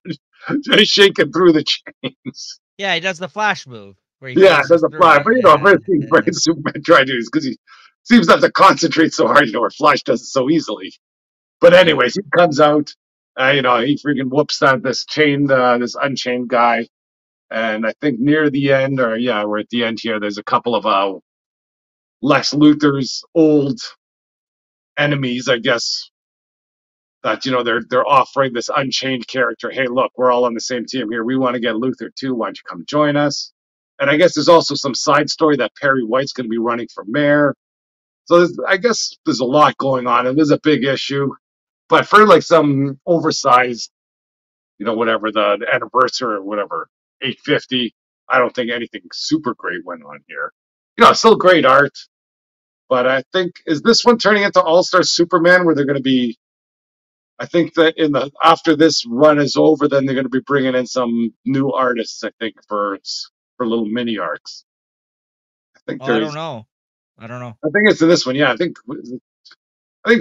just shaking through the chains. Yeah, he does the Flash move where he Yeah, it flashes doesn't through fly. it. But first thing Superman tried to do is because he seems to have to concentrate so hard, where Flash does it so easily. But Yeah. anyways, he comes out, he freaking whoops out this unchained guy. And I think near the end, or yeah, we're at the end here, there's a couple of Lex Luthor's old enemies, I guess, that they're offering this Unchained character. Hey, look, we're all on the same team here. We want to get Luthor too. Why don't you come join us? And I guess there's also some side story that Perry White's going to be running for mayor. So I guess there's a lot going on. It is a big issue, but for like some oversized, whatever the anniversary or whatever, 850. I don't think anything super great went on here. Still great art, but I think is this one turning into All Star Superman, where they're going to be. I think that after this run is over, then they're going to be bringing in some new artists. I think for little mini arcs. I think Oh, I don't there's. know. I don't know. I think it's in this one. Yeah, I think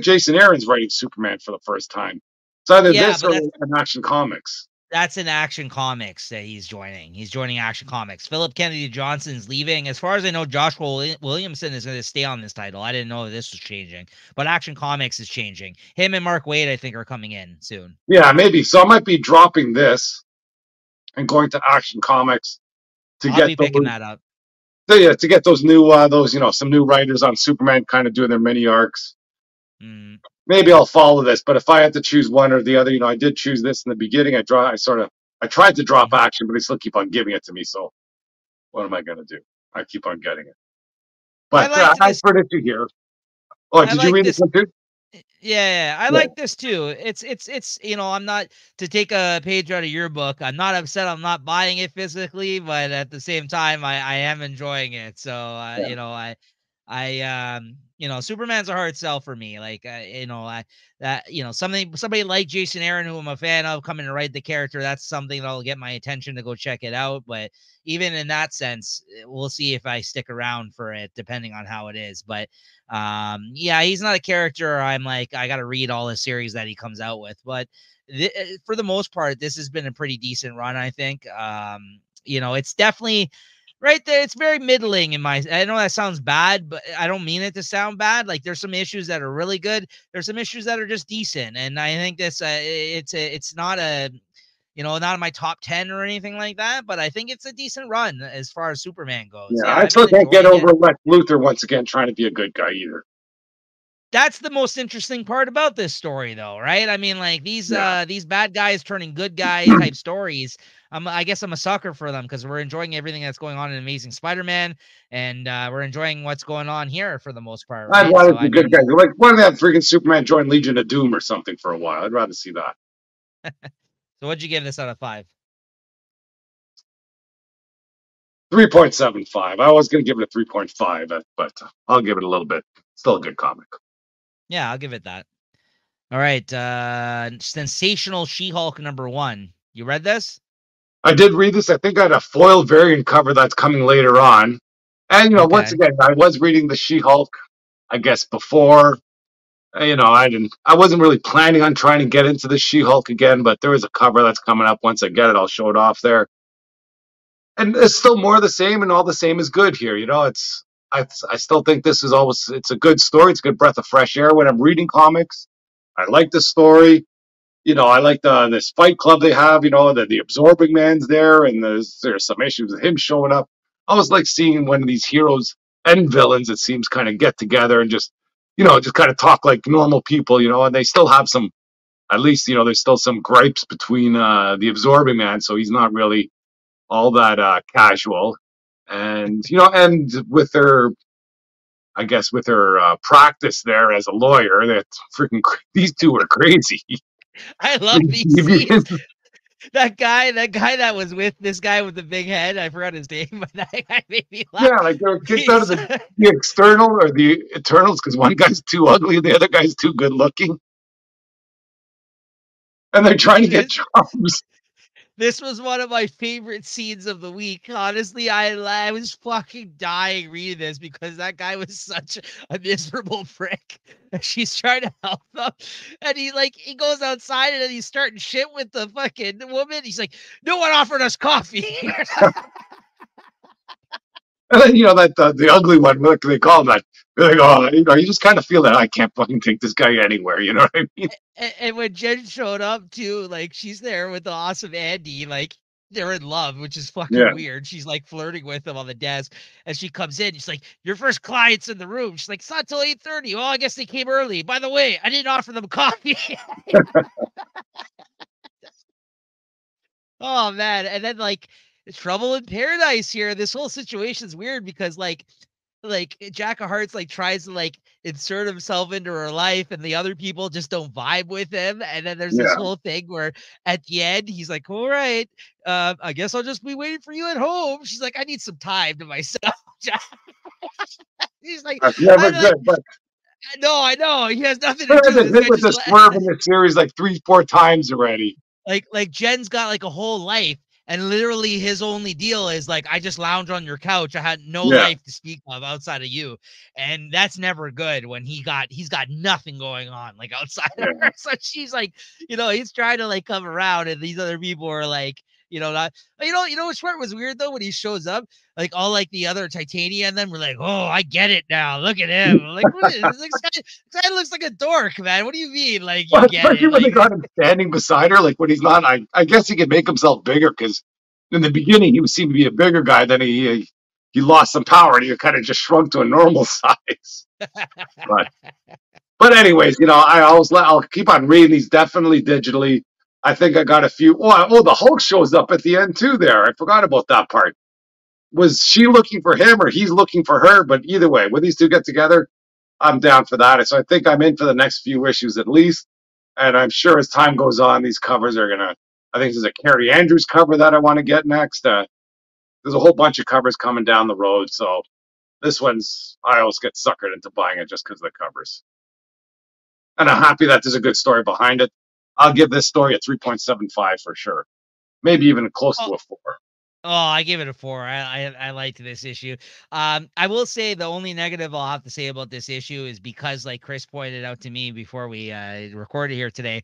Jason Aaron's writing Superman for the first time. It's either Yeah, this but or that's an Action Comics. That's in Action Comics that he's joining. He's joining Action Comics. Philip Kennedy Johnson's leaving. As far as I know, Joshua Williamson is going to stay on this title. I didn't know this was changing, but Action Comics is changing. Him and Mark Waid, I think, are coming in soon. Yeah, maybe. So I might be dropping this and going to Action Comics to I'll get be those. picking that up. So yeah, to get those new, some new writers on Superman, kind of doing their mini arcs. Mm. Maybe I'll follow this, but if I had to choose one or the other, I did choose this in the beginning. I tried to drop Action, but they still keep on giving it to me. So what am I going to do? I keep on getting it. But I predict you here. Oh, did you read this one too? Yeah, I like this too. It's I'm not, to take a page out of your book, I'm not upset I'm not buying it physically, but at the same time I am enjoying it. So Superman's a hard sell for me. Like somebody like Jason Aaron, who I'm a fan of, coming to write the character, that's something that'll get my attention to go check it out. But even in that sense, we'll see if I stick around for it, depending on how it is. But he's not a character I'm like, I got to read all the series that he comes out with. But for the most part, this has been a pretty decent run, I think. It's definitely right there. It's very middling I know that sounds bad, but I don't mean it to sound bad. Like, there's some issues that are really good. There's some issues that are just decent. And I think this, it's not not in my top 10 or anything like that, but I think it's a decent run as far as Superman goes. Yeah, I still can't get over Lex Luthor once again trying to be a good guy either. That's the most interesting part about this story, though, right? I mean, like, these bad guys turning good guy type stories. I guess I'm a sucker for them because we're enjoying everything that's going on in Amazing Spider-Man, and we're enjoying what's going on here for the most part. Right? I'd rather see good guys. Like, why don't that freaking Superman join Legion of Doom or something for a while? I'd rather see that. So what'd you give this out of 5? 3.75. I was going to give it a 3.5, but I'll give it a little bit. Still a good comic. Yeah, I'll give it that. All right. Sensational She-Hulk #1. You read this? I did read this. I think I had a foil variant cover that's coming later on. And, once again, I was reading the She-Hulk, I guess, before. I wasn't really planning on trying to get into the She-Hulk again, but there is a cover that's coming up. Once I get it, I'll show it off there. And it's still more of the same, and all the same is good here. I still think this is it's a good story. It's a good breath of fresh air when I'm reading comics. I like the story. I like this fight club they have, the Absorbing Man's there, and there's some issues with him showing up. I always like seeing one of these heroes and villains, it seems, kind of get together and just kind of talk like normal people, and they still have some, at least, there's still some gripes between the Absorbing Man, so he's not really all that casual. And, and with her, I guess, with her practice there as a lawyer, that freaking, these two are crazy. I love these scenes. That guy that was with this guy with the big head, I forgot his name, but that guy made me laugh. Yeah, like they're kicked out of the external or the Eternals because one guy's too ugly, the other guy's too good looking. And they're trying to get jobs. This was one of my favorite scenes of the week. Honestly, I was fucking dying reading this because that guy was such a miserable prick. She's trying to help him, and he goes outside and then he's starting shit with the fucking woman. He's like, "No one offered us coffee." And then the ugly one, what do they call him? That like, oh, you just kind of feel that I can't fucking take this guy anywhere. You know what I mean? And when Jen showed up too, she's there with the awesome Andy, they're in love, which is fucking weird. She's flirting with him on the desk, and she comes in. She's like, "Your first client's in the room." She's like, "It's not till 8:30. Well, I guess they came early. By the way, I didn't offer them coffee." Oh man, and then Trouble in Paradise here. This whole situation's weird because Jack of Hearts tries to insert himself into her life, and the other people just don't vibe with him. And then there's this whole thing where at the end he's like, "All right, I guess I'll just be waiting for you at home." She's like, "I need some time to myself." He's like, "That's never good." But no, I know he has nothing to do with the swerve in this series 3-4 times already. Like Jen's got a whole life. And literally his only deal is like, I just lounge on your couch. I had no Yeah. life to speak of outside of you. And that's never good when he's got nothing going on like outside Yeah. of her. So she's like, he's trying to like come around, and these other people are like, not, what part was weird though, when he shows up, like all like the other Titania and them were like, oh, I get it now. Look at him. Like, what is this? This guy looks like a dork, man. What do you mean? Like, you Well, get especially it? when they Like, got him standing beside her, like when he's not. I guess he could make himself bigger because in the beginning he seemed to be a bigger guy. Then he lost some power and he kind of just shrunk to a normal size. But anyways, I'll keep on reading these definitely digitally. I think I got a few. Oh, the Hulk shows up at the end too. There, I forgot about that part. Was she looking for him or he's looking for her? But either way, when these two get together, I'm down for that. So I think I'm in for the next few issues at least. And I'm sure as time goes on, these covers are gonna. I think there's a Carrie Andrews cover that I want to get next. There's a whole bunch of covers coming down the road. So this one's. I always get suckered into buying it just because of the covers. And I'm happy that there's a good story behind it. I'll give this story a 3.75 for sure. Maybe even close to a 4. Oh, I give it a 4. I liked this issue. I will say the only negative I'll have to say about this issue is because, like Chris pointed out to me before we recorded here today,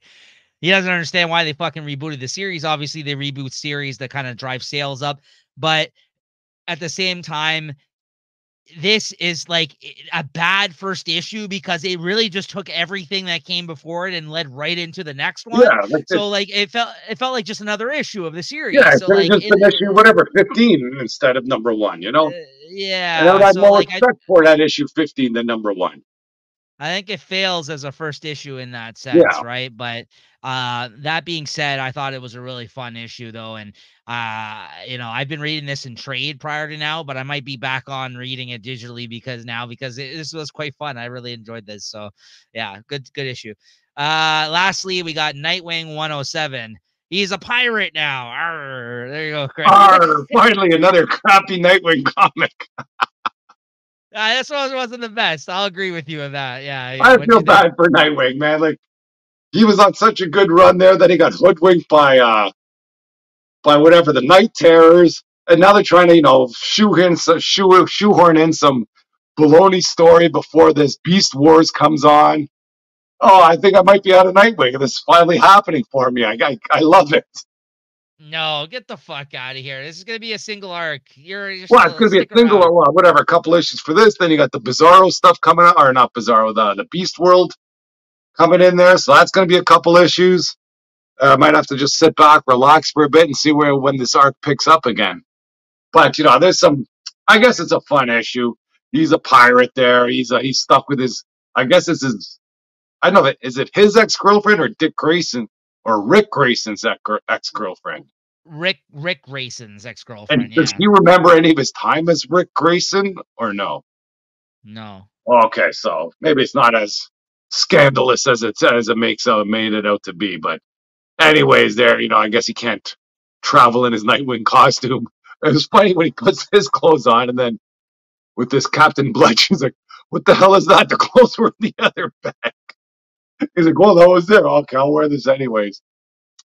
he doesn't understand why they fucking rebooted the series. Obviously, they reboot series that kind of drive sales up, but at the same time, this is like a bad first issue because it really just took everything that came before it and led right into the next one. Yeah, so like it felt like just another issue of the series. Yeah, so like just an issue, whatever, 15 instead of number 1. Yeah. And I would have so more like respect for that issue 15 than number 1. I think it fails as a first issue in that sense, right? But that being said, I thought it was a really fun issue though. And I've been reading this in trade prior to now, but I might be back on reading it digitally because this was quite fun. I really enjoyed this. So yeah, good issue. Lastly, we got Nightwing 107. He's a pirate now. Arr, there you go, Craig. Arr, finally another crappy Nightwing comic. This one wasn't the best. I'll agree with you on that. Yeah. I feel bad for Nightwing, man. Like, he was on such a good run there that he got hoodwinked by whatever, the Night Terrors. And now they're trying to, shoehorn in some baloney story before this Beast Wars comes on. Oh, I think I might be out of Nightwing. This is finally happening for me. I love it. No, get the fuck out of here. This is going to be a single arc. You're it's going to be a single or whatever, a couple issues for this. Then you got the Bizarro stuff coming out, or not Bizarro, the Beast World coming in there. So that's going to be a couple issues. I might have to just sit back, relax for a bit, and see when this arc picks up again. But, there's some, I guess it's a fun issue. He's a pirate there. He's stuck with his, I guess it's his, I don't know, is it his ex-girlfriend or Dick Grayson or Rick Grayson's ex-girlfriend? Rick Grayson's ex-girlfriend. And does he remember any of his time as Rick Grayson or no? No. Okay, so maybe it's not as scandalous as it made it out to be. But anyways, there, I guess he can't travel in his Nightwing costume. It was funny when he puts his clothes on, and then with this Captain Blood, she's like, "What the hell is that? The clothes were in the other bag." He's like, "Well, that was there. Okay, I'll wear this anyways."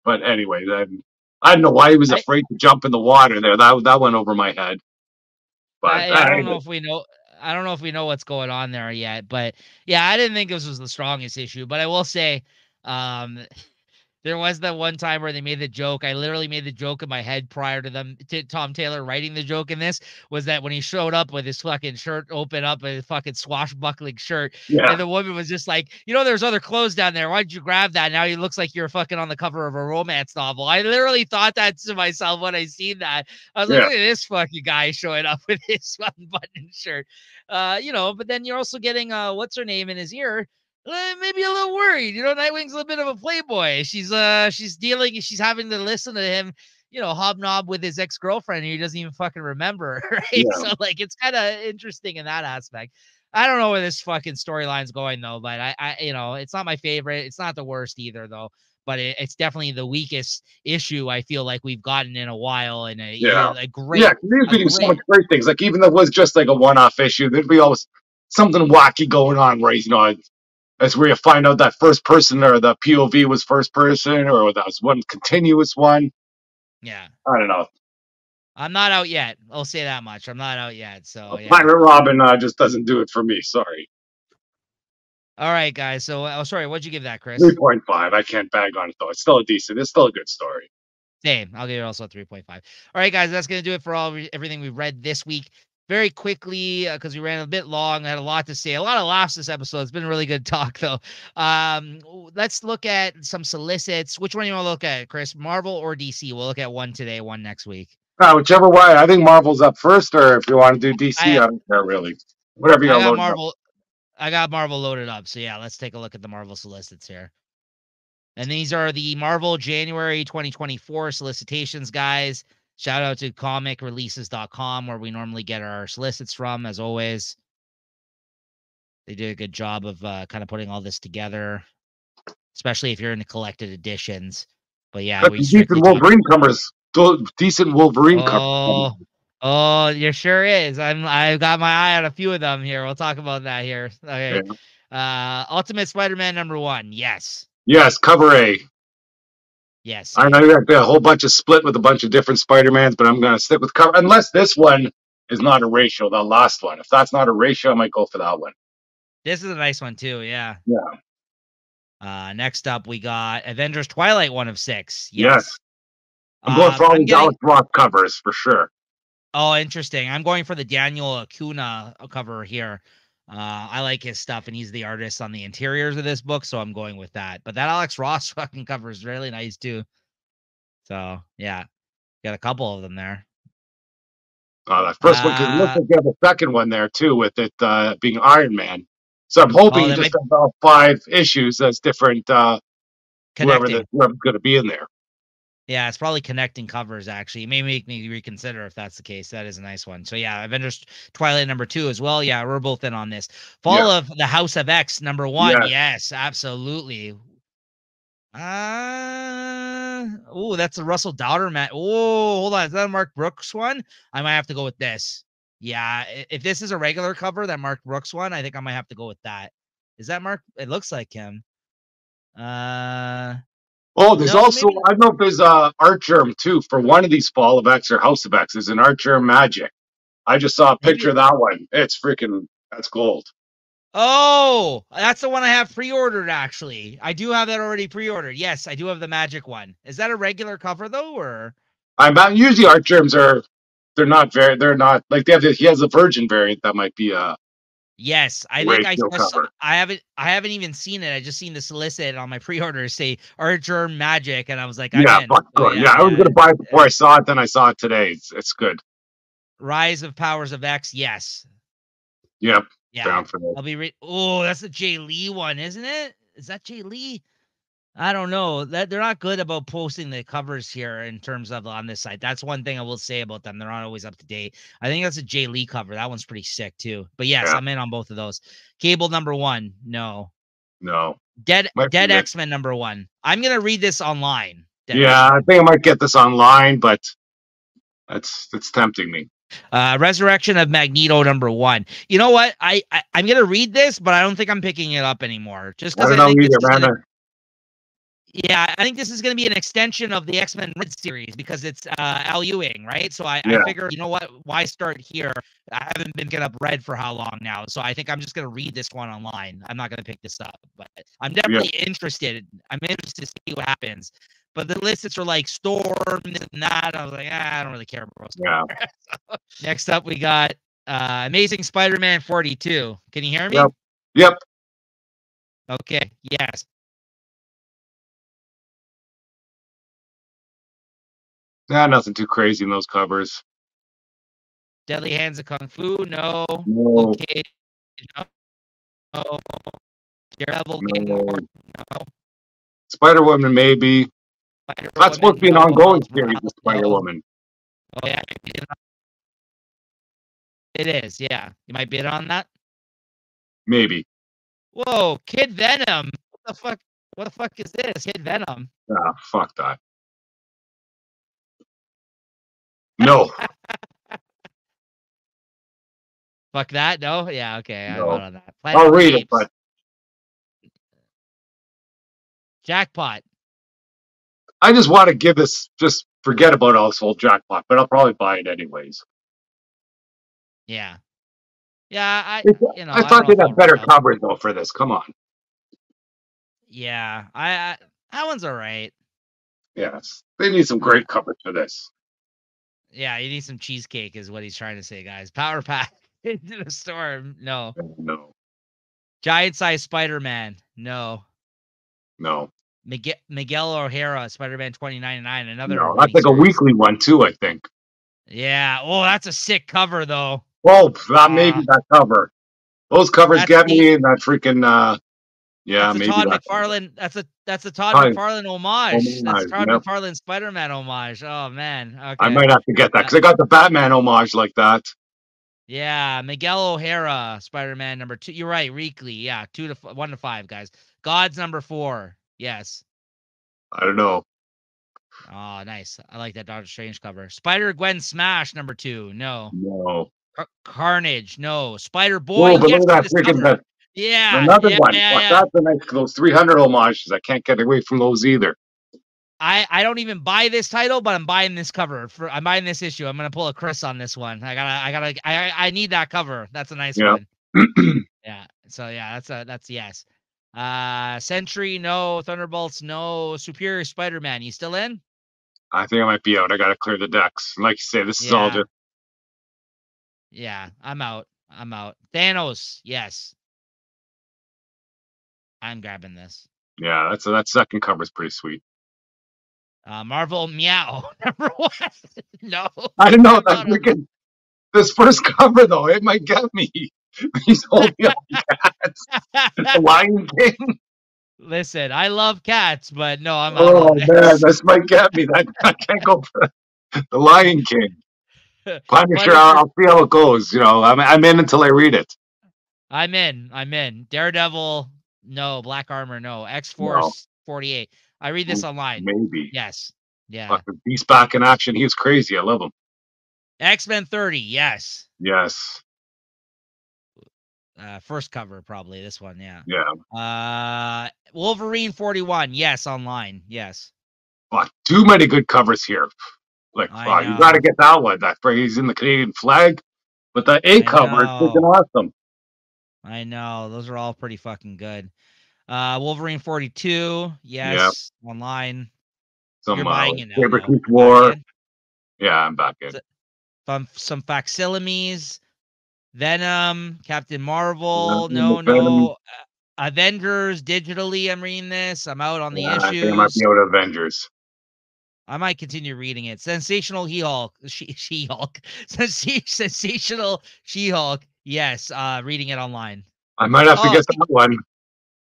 But anyway, then I don't know why he was afraid to jump in the water there. That went over my head. But I don't know if we know. I don't know if we know what's going on there yet. But yeah, I didn't think this was the strongest issue. But I will say, there was that one time where they made the joke. I literally made the joke in my head prior to Tom Taylor writing the joke in this, was that when he showed up with his fucking shirt open up, a fucking swashbuckling shirt, and the woman was just like, there's other clothes down there. Why'd you grab that? Now he looks like you're fucking on the cover of a romance novel. I literally thought that to myself when I seen that. I was like, look at this fucking guy showing up with his unbuttoned shirt. But then you're also getting what's her name in his ear. Maybe a little worried. Nightwing's a little bit of a playboy. She's having to listen to him, hobnob with his ex-girlfriend who he doesn't even fucking remember, right? Yeah. So like it's kind of interesting in that aspect. I don't know where this fucking storyline's going though, but I it's not my favorite. It's not the worst either though, but it's definitely the weakest issue I feel like we've gotten in a while. And a great, there's so much great things. Like even if it was just like a one-off issue, there'd be always something wacky going on where that's where you find out that first person or the POV was first person or that was one continuous one. Yeah. I don't know. I'm not out yet. I'll say that much. I'm not out yet. So yeah. Pirate Robin just doesn't do it for me. Sorry. All right, guys. So, sorry, what'd you give that, Chris? 3.5. I can't bag on it though. It's still a decent. It's still a good story. Same. I'll give it also a 3.5. All right, guys. That's gonna do it for everything we read this week. Very quickly, because we ran a bit long. I had a lot to say. A lot of laughs this episode. It's been a really good talk, though. Let's look at some solicits. Which one do you want to look at, Chris? Marvel or DC? We'll look at one today, one next week. Whichever way. I think Marvel's up first, or if you want to do DC, I don't care really. Whatever you I got got loaded up. Marvel. I got Marvel loaded up. So yeah, let's take a look at the Marvel solicits here. And these are the Marvel January 2024 solicitations, guys. Shout out to comicreleases.com, where we normally get our solicits from, as always. They did a good job of kind of putting all this together, especially if you're in the collected editions. But yeah, we strictly decent Wolverine covers. Decent Wolverine covers. Oh, there sure is. I've got my eye on a few of them here. We'll talk about that here. Okay. Yeah. Ultimate Spider-Man #1. Yes. Yes, cover A. Yes. I know you got a whole bunch of split with a bunch of different Spider-Mans, but I'm gonna stick with cover unless this one is not a ratio, the last one. If that's not a ratio, I might go for that one. This is a nice one too, yeah. Yeah. Next up we got Avengers Twilight 1 of 6. Yes. I'm going for all the Alex Ross covers for sure. Oh, interesting. I'm going for the Daniel Acuna cover here. I like his stuff, and he's the artist on the interiors of this book, so I'm going with that. But that Alex Ross fucking cover is really nice too. So yeah, got a couple of them there. That first one, because it looks like you have a second one there too, with it being Iron Man. So I'm hoping you just have all 5 issues as different whoever's going to be in there. Yeah, it's probably connecting covers, actually. It may make me reconsider if that's the case. That is a nice one. So, yeah, Avengers Twilight #2 as well. Yeah, we're both in on this. Fall of the House of X #1. Yes, absolutely. Oh, that's a Russell Dowder, Matt. Oh, hold on. Is that a Mark Brooks one? I might have to go with this. Yeah, if this is a regular cover, that Mark Brooks one, I think I might have to go with that. Is that Mark? It looks like him. Oh, there's also, maybe. I don't know if there's Art Germ too for one of these Fall of X or House of X. There's an Art Germ Magic. I just saw a picture of that one. It's freaking, that's gold. Oh, that's the one I have pre-ordered, actually. I do have that already pre-ordered. Yes, I do have the Magic one. Is that a regular cover though, or? Usually Art Germs they're not like he has a Virgin variant that might be a. Yes, I think I haven't even seen it. I just seen the solicit on my pre-order say Art Germ Magic, and I was like, yeah, I was gonna buy it before I saw it. Then I saw it today. It's good. Rise of Powers of X. Yes. Yep. Yeah. Down for that. I'll be oh, that's a Jay Lee one, isn't it? Is that Jay Lee? I don't know. That they're not good about posting the covers here in terms of on this site. That's one thing I will say about them. They're not always up to date. I think that's a Jay Lee cover. That one's pretty sick too. But yes, I'm in on both of those. Cable #1. No. Dead X-Men #1. I'm gonna read this online. I think I might get this online, but it's tempting me. Resurrection of Magneto #1. You know what? I'm gonna read this, but I don't think I'm picking it up anymore. Just because I think yeah, I think this is going to be an extension of the X-Men Red series because it's Al Ewing, right? So I figure, you know what? Why start here? I haven't been getting up Red for how long now? So I think I'm just going to read this one online. I'm not going to pick this up, but I'm definitely interested. I'm interested to see what happens. But the lists are like Storm and that. I was like, I don't really care about Storm. So, next up, we got Amazing Spider-Man 42. Can you hear me? Yep. Okay. Yes. Nothing too crazy in those covers. Deadly Hands of Kung Fu, no. Okay, no. Daredevil, no. Spider-Woman, maybe. That's supposed to be an ongoing series with Spider-Woman. Oh, yeah. It is, yeah. You might bid on that? Maybe. Whoa, Kid Venom. What the fuck is this? Kid Venom. Fuck that. No. Fuck that? No? Yeah, okay. No. I'm not on that. I'll read it, but Jackpot. I just want to give this, just forget about Household Jackpot, but I'll probably buy it anyways. Yeah. Yeah, I I don't thought know they'd if I'll have better read up. covers though for this. Come on. Yeah, I that one's all right. Yes. They need some great coverage for this. Yeah, you need some cheesecake is what he's trying to say, guys. Power pack into the storm. No. No. Giant size Spider-Man. No. No. Miguel O'Hara, Spider-Man 2099. Another No. That's like a miniseries. weekly one too, I think. Yeah. Oh, that's a sick cover though. Oh, that maybe that cover. Those covers get me in that freaking yeah, that's a maybe Todd that McFarlane. That's a Todd cover. McFarlane homage. That's Todd Yep. McFarlane Spider-Man homage. Oh man. Okay. I might have to get that because I got the Batman homage like that. Yeah, Miguel O'Hara, Spider-Man number 2. You're right, weekly. Yeah, 1 to 5, guys. God's number 4. Yes. I don't know. Oh, nice. I like that Doctor Strange cover. Spider-Gwen Smash number 2. No. No. Carnage. No. Spider-Boy. Oh, but Yes, look at that freaking yeah. another one. Yeah. That's the nice, those 300 homages. I can't get away from those either. I don't even buy this title, but I'm buying this cover. I'm buying this issue. I'm gonna pull a Chris on this one. I need that cover. That's a nice one. Yeah. So yeah, that's yes. Sentry, no. Thunderbolts, no. Superior Spider-Man. You still in? I think I might be out. I gotta clear the decks. Like you say, this is all just. Yeah, I'm out. Thanos, yes. I'm grabbing this. Yeah, that second cover is pretty sweet. Marvel Meow number 1. No, I don't know. That freaking this first cover though, it might get me. He's holding up cats. The Lion King. Listen, I love cats, but no, I'm out. Oh man, this might get me. I can't go for the Lion King. Punisher, I'll see how it goes. You know, I'm in until I read it. I'm in. Daredevil, no. Black Armor, no. X-Force 48. I read this online. Maybe. Yes. Yeah. Fucking Beast back in action. He was crazy. I love him. X-Men 30. Yes. Yes. First cover, probably this one. Yeah. Yeah. Wolverine 41. Yes. Online. Yes. Fuck, too many good covers here. Like, you got to get that one. That he's in the Canadian flag. But the A cover is freaking awesome. I know. Those are all pretty fucking good. Wolverine 42. Yes. Yep. Online. Some You're buying it now. Saber-Tooth War. Yeah, I'm back in. Some facsimiles. Venom. Captain Marvel. No. Avengers digitally. I'm reading this. I'm out on the issues. I think I might be out of Avengers. I might continue reading it. Sensational She-Hulk. She-Hulk. Sensational She-Hulk. Yes. Reading it online. I might have to get that one.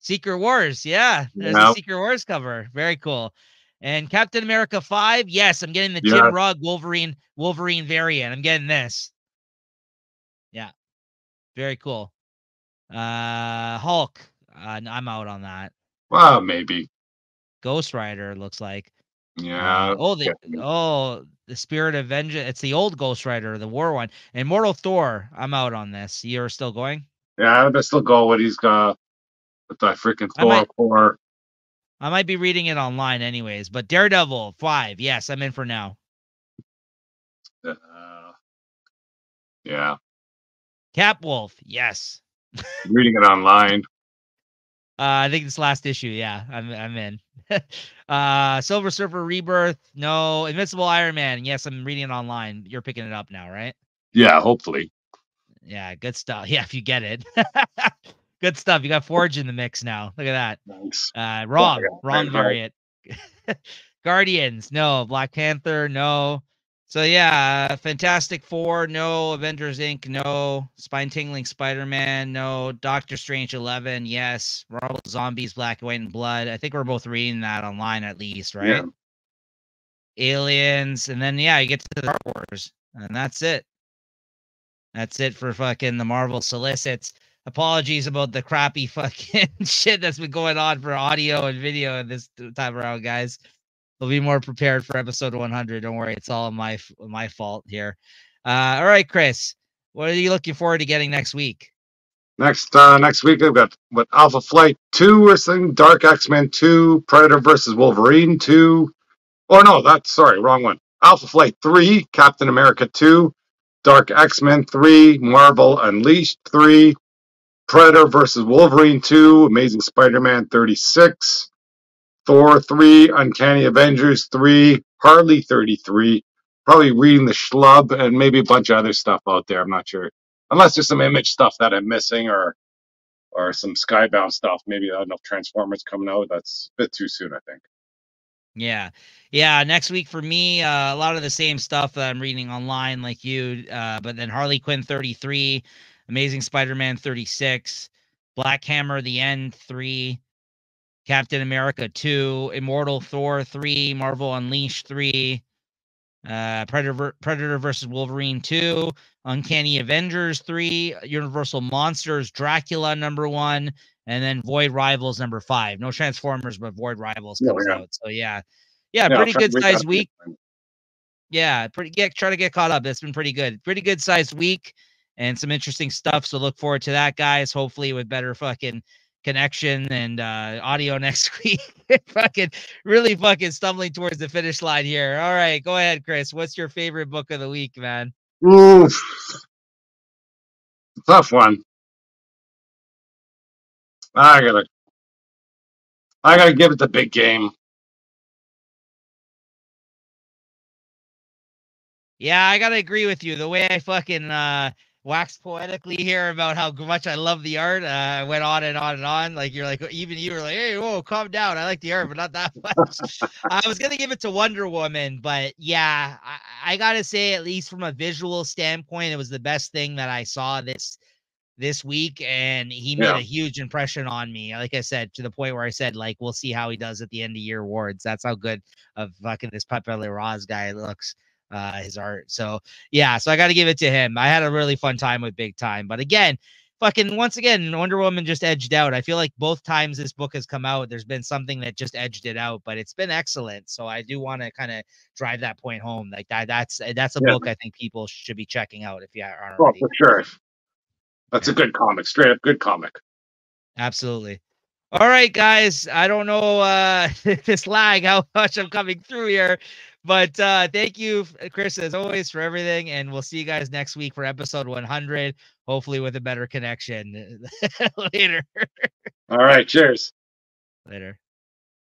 Secret Wars. Yeah. There's a Secret Wars cover. Very cool. And Captain America 5. Yes. I'm getting the Jim Rugg Wolverine variant. I'm getting this. Yeah. Very cool. Hulk. I'm out on that. Well, maybe. Ghost Rider looks like. Yeah. The Spirit of Vengeance. It's the old Ghost Rider, the war one. And Mortal Thor. I'm out on this. You're still going? Yeah, I still go what he's got with that freaking Thor. I might be reading it online anyways. But Daredevil 5. Yes, I'm in for now. Yeah. Capwolf. Yes. Reading it online. I think this last issue. Yeah, I'm in. Silver Surfer Rebirth. No. Invincible Iron Man. Yes, I'm reading it online. You're picking it up now, right? Yeah, hopefully. Yeah, good stuff. Yeah, if you get it. Good stuff. You got Forge in the mix now. Look at that. Nice. Wrong variant. Guardians. No. Black Panther. No. So yeah, Fantastic Four, no. Avengers Inc., no. Spine-tingling Spider-Man, no. Doctor Strange 11, yes. Marvel Zombies, Black, White, and Blood. I think we're both reading that online at least, right? Yeah. Aliens, and then you get to the Star Wars, and that's it. That's it for fucking the Marvel solicits. Apologies about the crappy fucking shit that's been going on for audio and video this time around, guys. We'll be more prepared for episode 100. Don't worry, it's all my fault here. All right, Chris, what are you looking forward to getting next week? Next week I've got Alpha Flight 2 or something, Dark X-Men 2, Predator versus Wolverine 2, Oh no, that's sorry, wrong one. Alpha Flight 3, Captain America 2, Dark X-Men 3, Marvel Unleashed 3, Predator versus Wolverine 2, Amazing Spider-Man 36, Thor 3, Uncanny Avengers 3, Harley 33. Probably reading the Schlub and maybe a bunch of other stuff out there. I'm not sure. Unless there's some image stuff that I'm missing or some Skybound stuff. Maybe I don't know if Transformers coming out. That's a bit too soon, I think. Yeah. Yeah. Next week for me, a lot of the same stuff that I'm reading online like you, but then Harley Quinn 33, Amazing Spider-Man 36, Black Hammer The End 3, Captain America 2, Immortal Thor 3, Marvel Unleashed 3, Predator versus Wolverine 2, Uncanny Avengers 3, Universal Monsters Dracula #1, and then Void Rivals #5. No Transformers, but Void Rivals Oh, comes yeah. out. So yeah, Yeah, I'll pretty try to good read sized that week. next time. Yeah, try to get caught up. It's been pretty good sized week and some interesting stuff. So look forward to that, guys. Hopefully with better fucking connection and audio next week. Fucking really fucking stumbling towards the finish line here. All right, go ahead, Chris. What's your favorite book of the week, man? Oof. Tough one. I gotta give it the Big Game. Yeah, I gotta agree with you. The way I fucking wax poetically here about how much I love the art, I went on and on and on. Like you're like, even you were like, hey, whoa, calm down. I like the art, but not that much. I was gonna give it to Wonder Woman, but yeah, I gotta say, at least from a visual standpoint, it was the best thing that I saw this week, and he made a huge impression on me. Like I said, to the point where I said, like, we'll see how he does at the end of year awards. That's how good of fucking this Pepe Larraz guy looks, his art. So yeah, so I got to give it to him. I had a really fun time with Big Time, but again, fucking once again, Wonder Woman just edged out. I feel like both times this book has come out, there's been something that just edged it out, but it's been excellent. So I do want to kind of drive that point home. Like that's a book I think people should be checking out if you aren't already. For sure. That's a good comic, straight up good comic. Absolutely. All right, guys. I don't know this lag, how much I'm coming through here, but thank you, Chris, as always, for everything. And we'll see you guys next week for episode 100, hopefully with a better connection. Later. All right. Cheers. Later.